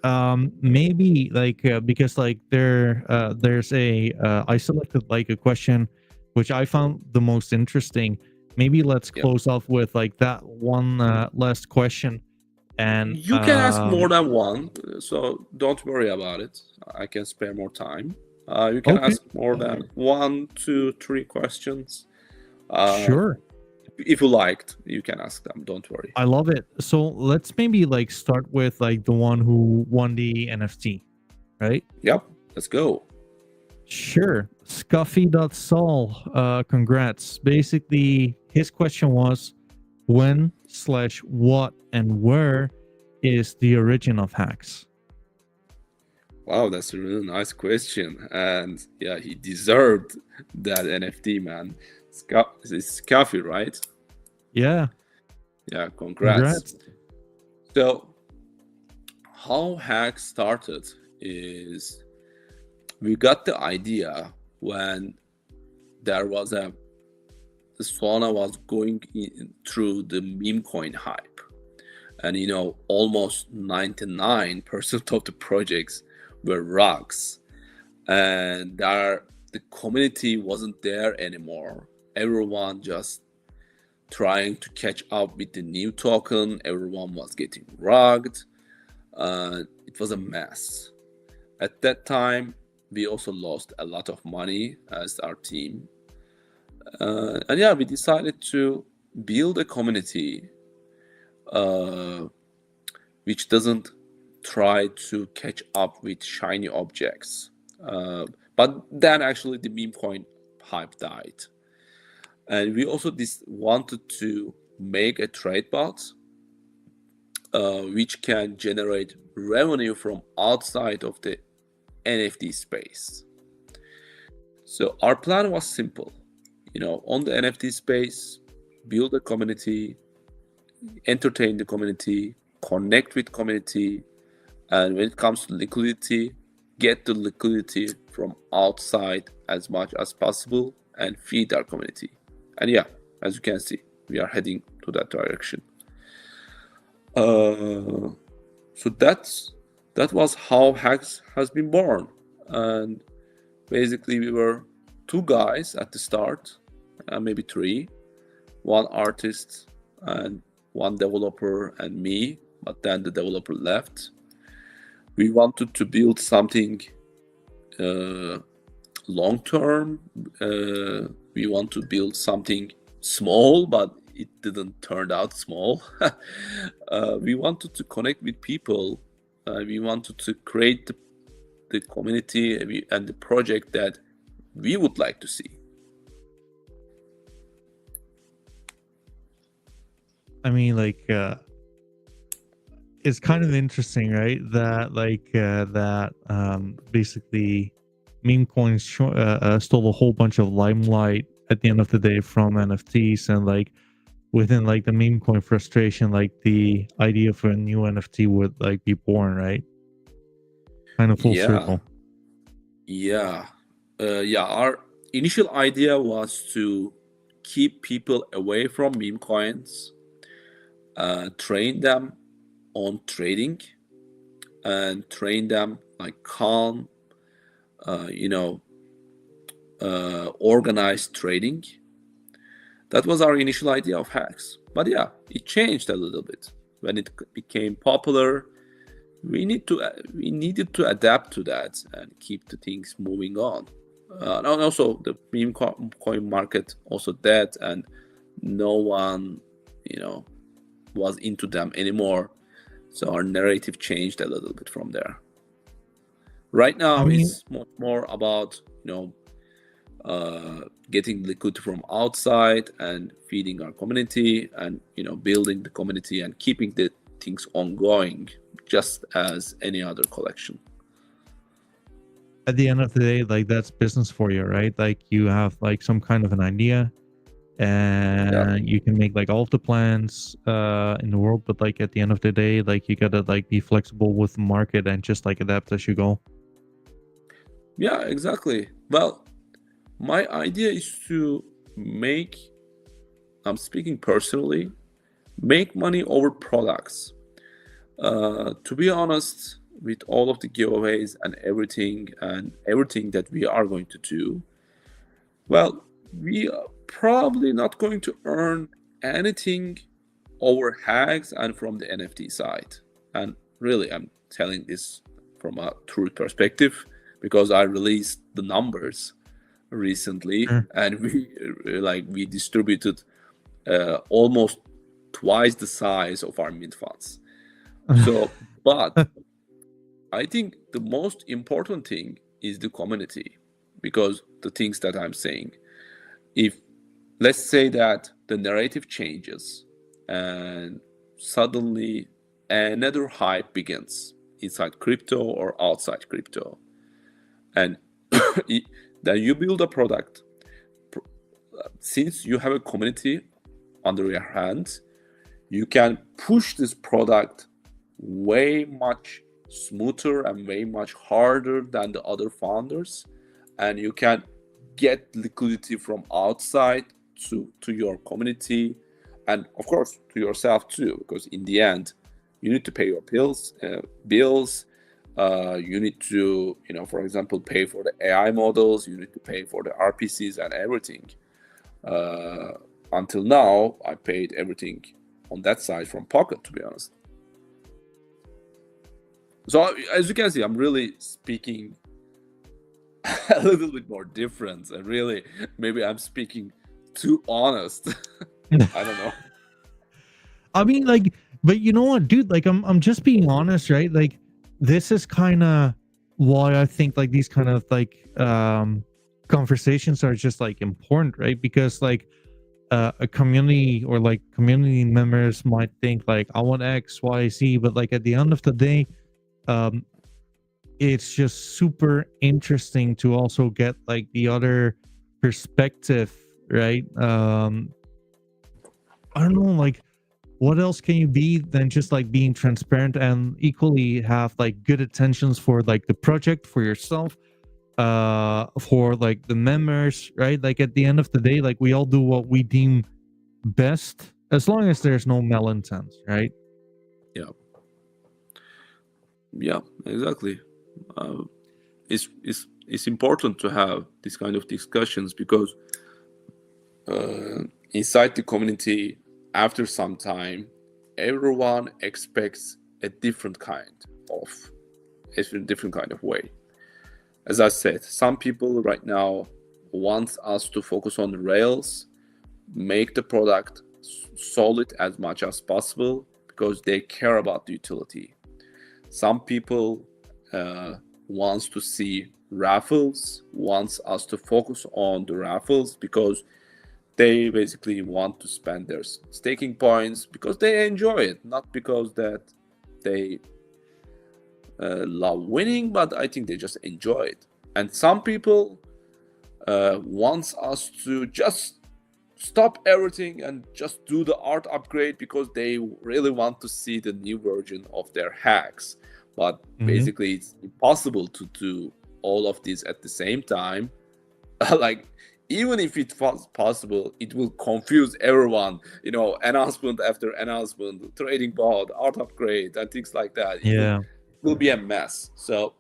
maybe like because like there's a I selected like a question which I found the most interesting. Maybe let's Yeah. close off with like that one last question. And You can ask more than one, so don't worry about it. I can spare more time. You can okay, ask more than 1, 2, 3 questions. sure. If you liked, you can ask them. Don't worry. I love it. So let's maybe like start with like the one who won the NFT, right? Yep, let's go. Sure. Scuffy.sol, congrats. Basically, his question was when/what and where is the origin of Haxz? Wow, that's a really nice question. And yeah, he deserved that NFT, man. It's Scaffy, right? Yeah, Yeah, congrats. congrats. So, how Hack started is we got the idea when there was the Solana was going through the meme coin hype. And almost 99% of the projects were rocks. And the community wasn't there anymore. Everyone just trying to catch up with the new token. Everyone was getting rugged. It was a mess. At that time, we also lost a lot of money as our team. And yeah, we decided to build a community which doesn't try to catch up with shiny objects. But then actually the meme coin hype died. And we also wanted to make a trade bot which can generate revenue from outside of the NFT space. So our plan was simple. On the NFT space, build a community, entertain the community, connect with community, and when it comes to liquidity, get the liquidity from outside as much as possible and feed our community. And yeah, as you can see, we are heading to that direction. So that was how Haxz has been born. And basically we were 2 guys at the start, maybe 3, 1 artist and 1 developer and me, but then the developer left. We wanted to build something long term. We want to build something small, but it didn't turn out small. We wanted to connect with people. We wanted to create the community and the project that we would like to see. I mean, like, it's kind of interesting, right? That basically meme coins stole a whole bunch of limelight at the end of the day from NFTs, and like within like the meme coin frustration, like the idea for a new NFT would like be born, right? Kind of full circle. Yeah. Our initial idea was to keep people away from meme coins, train them on trading, and train them like calm, organized trading. That was our initial idea of Haxz. But yeah, it changed a little bit when it became popular. We needed to adapt to that and keep the things moving on. And also the meme coin market also dead, and no one was into them anymore. So our narrative changed a little bit from there. Right now, it's more about getting liquidity from outside and feeding our community, and building the community and keeping the things ongoing, just as any other collection. At the end of the day, like that's business for you, right? Like you have like some kind of an idea, and you can make like all of the plans in the world, but like at the end of the day, like you gotta like be flexible with the market and just like adapt as you go. Yeah, exactly. Well, my idea is to make, I'm speaking personally, make money over products. To be honest, with all of the giveaways and everything that we are going to do, well, we are probably not going to earn anything over Haxz and from the NFT side. And really, I'm telling this from a true perspective because I released the numbers recently, Sure. and we distributed almost twice the size of our mint funds. So, but I think the most important thing is the community, because the things that I'm saying, if let's say that the narrative changes and suddenly another hype begins inside crypto or outside crypto, and then you build a product, since you have a community under your hands, you can push this product way much smoother and way much harder than the other founders, and you can get liquidity from outside to your community, and of course to yourself too, because in the end you need to pay your bills. You need to, for example, pay for the AI models, you need to pay for the RPCs and everything. Until now, I paid everything on that side from pocket, to be honest. So as you can see, I'm really speaking a little bit more different, and really maybe I'm speaking too honest. I don't know. I mean, like, but you know what, dude? Like, I'm just being honest, right? Like, this is kind of why I think like these kind of like conversations are just like important, right? Because like a community or like community members might think like I want X, Y, Z, but like at the end of the day, it's just super interesting to also get like the other perspective, right? I don't know, like what else can you be than just like being transparent and equally have like good intentions for like the project, for yourself, for like the members, right? Like at the end of the day, like we all do what we deem best as long as there's no malintent, right? Yeah, exactly. It's important to have this kind of discussions, because inside the community, after some time, everyone expects a different kind of way. As I said, some people right now want us to focus on the rails, make the product solid as much as possible because they care about the utility. Some people wants to see raffles, wants us to focus on the raffles because they basically want to spend their staking points because they enjoy it, not because that they love winning, but I think they just enjoy it. And some people wants us to just stop everything and just do the art upgrade because they really want to see the new version of their Haxz. But basically it's impossible to do all of this at the same time. Like, even if it was possible, it will confuse everyone, announcement after announcement, trading bot, art upgrade, and things like that. It will be a mess. So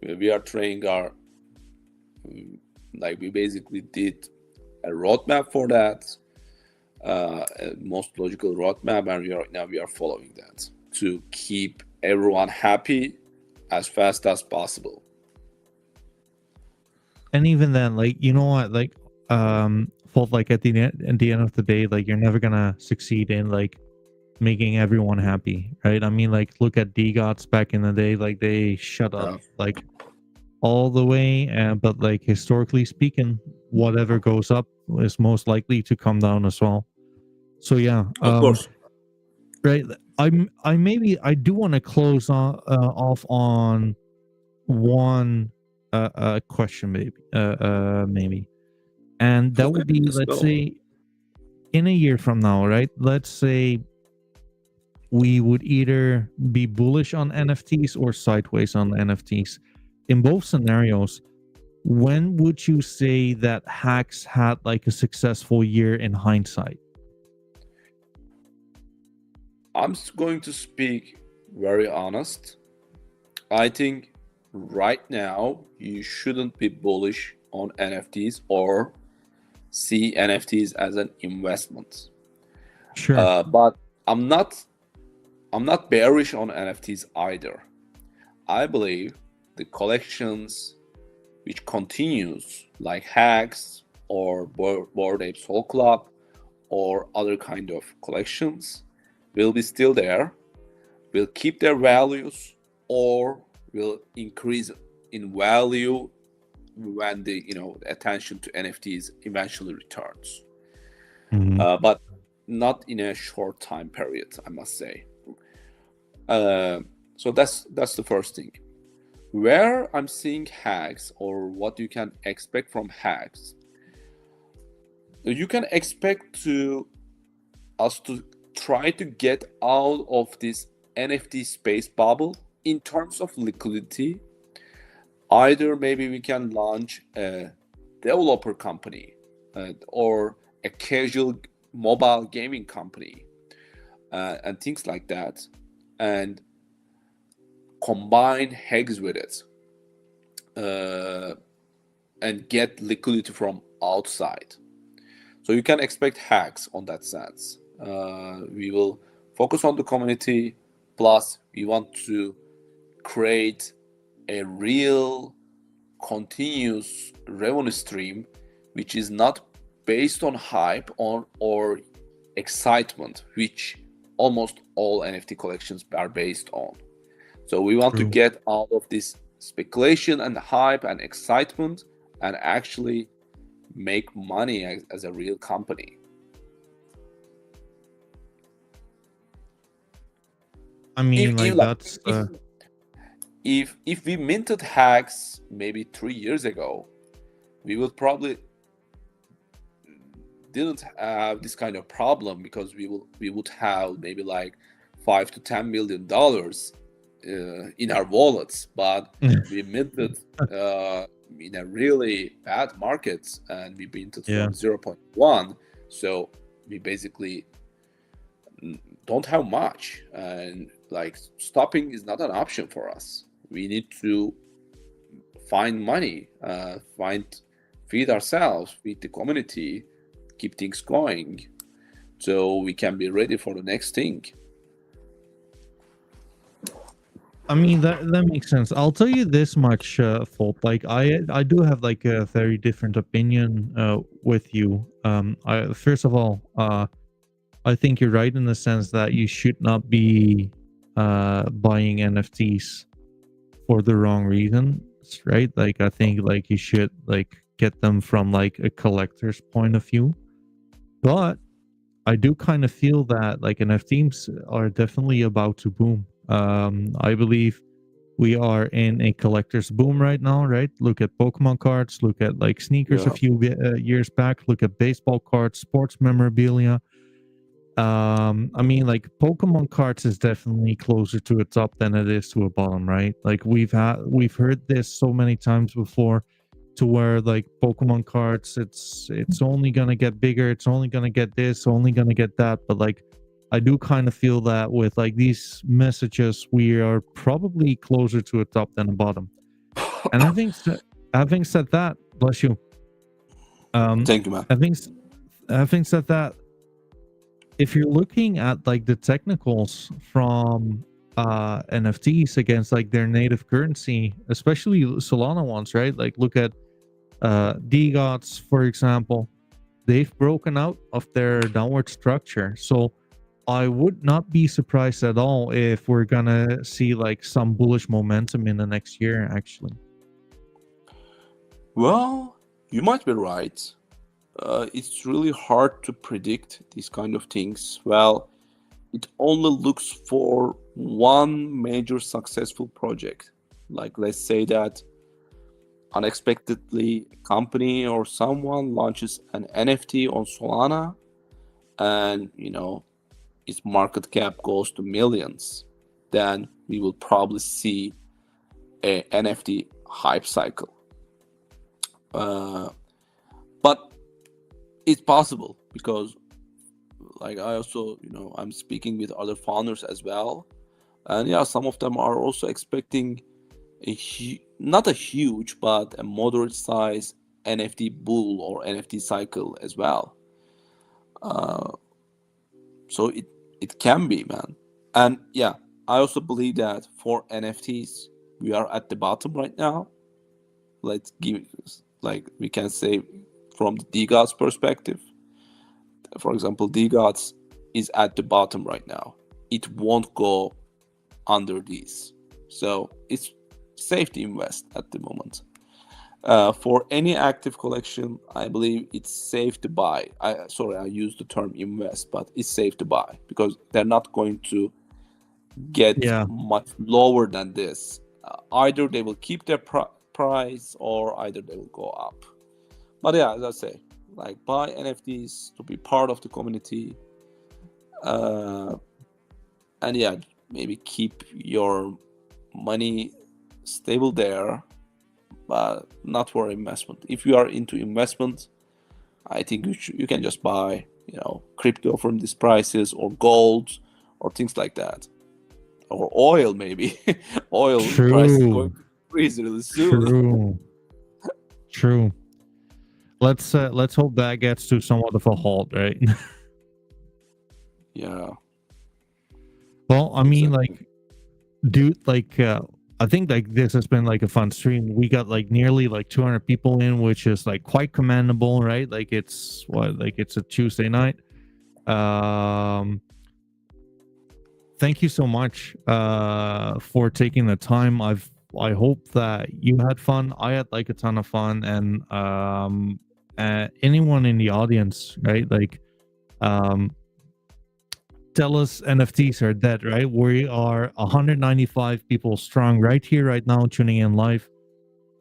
we are trying we basically did a roadmap for that, a most logical roadmap, and we are following that to keep everyone happy as fast as possible. And even then, like, you know what, like, Fault, like at the end of the day, like you're never gonna succeed in like making everyone happy, right? I mean, like, look at DGOTS back in the day, like they shut up like all the way, but like historically speaking, whatever goes up is most likely to come down as well. So yeah, of course, right. I do want to close off on one question, maybe. And that Okay, would be, let's let's go. say, in a year from now, right? Let's say we would either be bullish on NFTs or sideways on NFTs. In both scenarios, when would you say that Haxz had like a successful year in hindsight? I'm going to speak very honest. I think right now you shouldn't be bullish on NFTs or see NFTs as an investment. Sure. But I'm not bearish on NFTs either. I believe the collections which continues like Haxz or Bored Ape Soul Club or other kind of collections will be still there, will keep their values or will increase in value when the attention to NFTs eventually returns. Mhm. But not in a short time period, I must say. So that's the first thing. Where I'm seeing Haxz or what you can expect from Haxz, you can expect us to try to get out of this NFT space bubble in terms of liquidity. Either maybe we can launch a developer company or a casual mobile gaming company and things like that, and combine Haxz with it and get liquidity from outside. So you can expect Haxz on that sense. We will focus on the community, plus we want to create a real continuous revenue stream which is not based on hype or excitement, which almost all NFT collections are based on. So we want to True. get out of this speculation and hype and excitement and actually make money as a real company. I mean, If like like that's if we minted Haxz maybe 3 years ago, we would probably didn't have this kind of problem because we would have maybe like $5 to $10 million in our wallets, but we minted in a really bad market and we minted yeah. from 0.1, so we basically don't have much, and like stopping is not an option for us. We need to find money, feed ourselves, feed the community, keep things going, so we can be ready for the next thing. I mean that makes sense. I'll tell you this much, Folt. Like I do have like a very different opinion with you. I first of all, I think you're right in the sense that you should not be buying NFTs for the wrong reasons, right? Like I think like you should like get them from like a collector's point of view. But I do kind of feel that like NFTs are definitely about to boom. I believe we are in a collector's boom right now, right? Look at Pokemon cards, look at like sneakers a Yeah. few years back, look at baseball cards, sports memorabilia. I mean, like Pokemon cards is definitely closer to a top than it is to a bottom, right? Like we've heard this so many times before, to where like Pokemon cards, it's only gonna get bigger, it's only gonna get this, only gonna get that. But like I do kind of feel that with like these messages, we are probably closer to a top than a bottom. And having said that, bless you. Thank you, man. Having said that, if you're looking at like the technicals from NFTs against like their native currency, especially Solana ones, right? Like look at DGOTs, for example. They've broken out of their downward structure. So I would not be surprised at all if we're gonna see like some bullish momentum in the next year, actually. Well, you might be right. It's really hard to predict these kind of things. Well, it only looks for one major successful project. Like let's say that unexpectedly a company or someone launches an NFT on Solana, and its market cap goes to millions, then we will probably see a NFT hype cycle. But it's possible because, like, I also, I'm speaking with other founders as well, and yeah, some of them are also expecting not a huge but a moderate size NFT bull or NFT cycle as well. So it can be, man. And yeah, I also believe that for NFTs we are at the bottom right now. Let's give, like, we can say from the DGOT's perspective, for example, DGOT's is at the bottom right now. It won't go under these, so it's safe to invest at the moment. For any active collection, I believe it's safe to buy. I used the term invest, but it's safe to buy because they're not going to get Yeah. much lower than this. Either they will keep their price or either they will go up. But yeah, as I say, like, buy NFTs to be part of the community. And yeah, maybe keep your money stable there, but not for investment. If you are into investment, I think you can just buy, crypto from these prices, or gold, or things like that, or oil maybe. Oil price is going to increase really soon. True. Let's hope that gets to somewhat of a halt, right? Yeah. Well, I mean, Exactly. like, dude, like, I think like this has been like a fun stream. We got like nearly like 200 people in, which is like quite commendable, right? Like, it's a Tuesday night. Thank you so much for taking the time. I hope that you had fun. I had like a ton of fun, and anyone in the audience, right? Like, tell us NFTs are dead, right? We are 195 people strong right here, right now, tuning in live.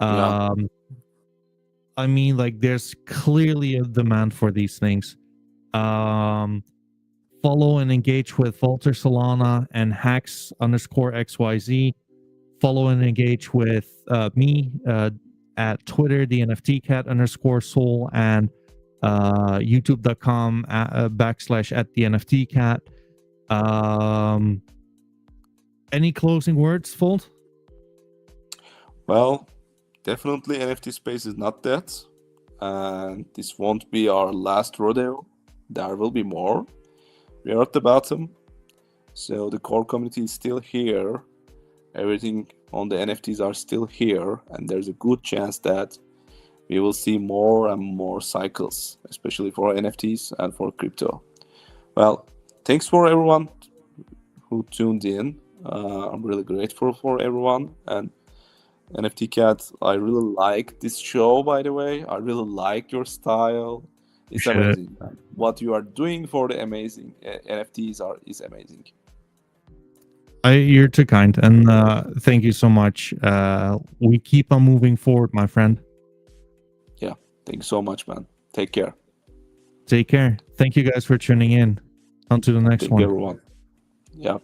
Yeah. I mean, like, there's clearly a demand for these things. Follow and engage with Walter Solana and Haxz_XYZ. Follow and engage with me at Twitter, the NFT cat_soul, and youtube.com / the NFT cat. Any closing words, Fold? Well, definitely NFT space is not dead, and this won't be our last rodeo. There will be more. We are at the bottom, so the core community is still here. Everything on the NFTs are still here, and there's a good chance that we will see more and more cycles, especially for NFTs and for crypto. Well, thanks for everyone who tuned in. I'm really grateful for everyone. And NFT Cat, I really like this show, by the way. I really like your style. It's amazing. What you are doing for the amazing NFTs is amazing. You're too kind, and thank you so much. We keep on moving forward, my friend. Yeah, thanks so much, man. Take care. Take care. Thank you guys for tuning in. On to the next one. Take care, everyone. Yeah.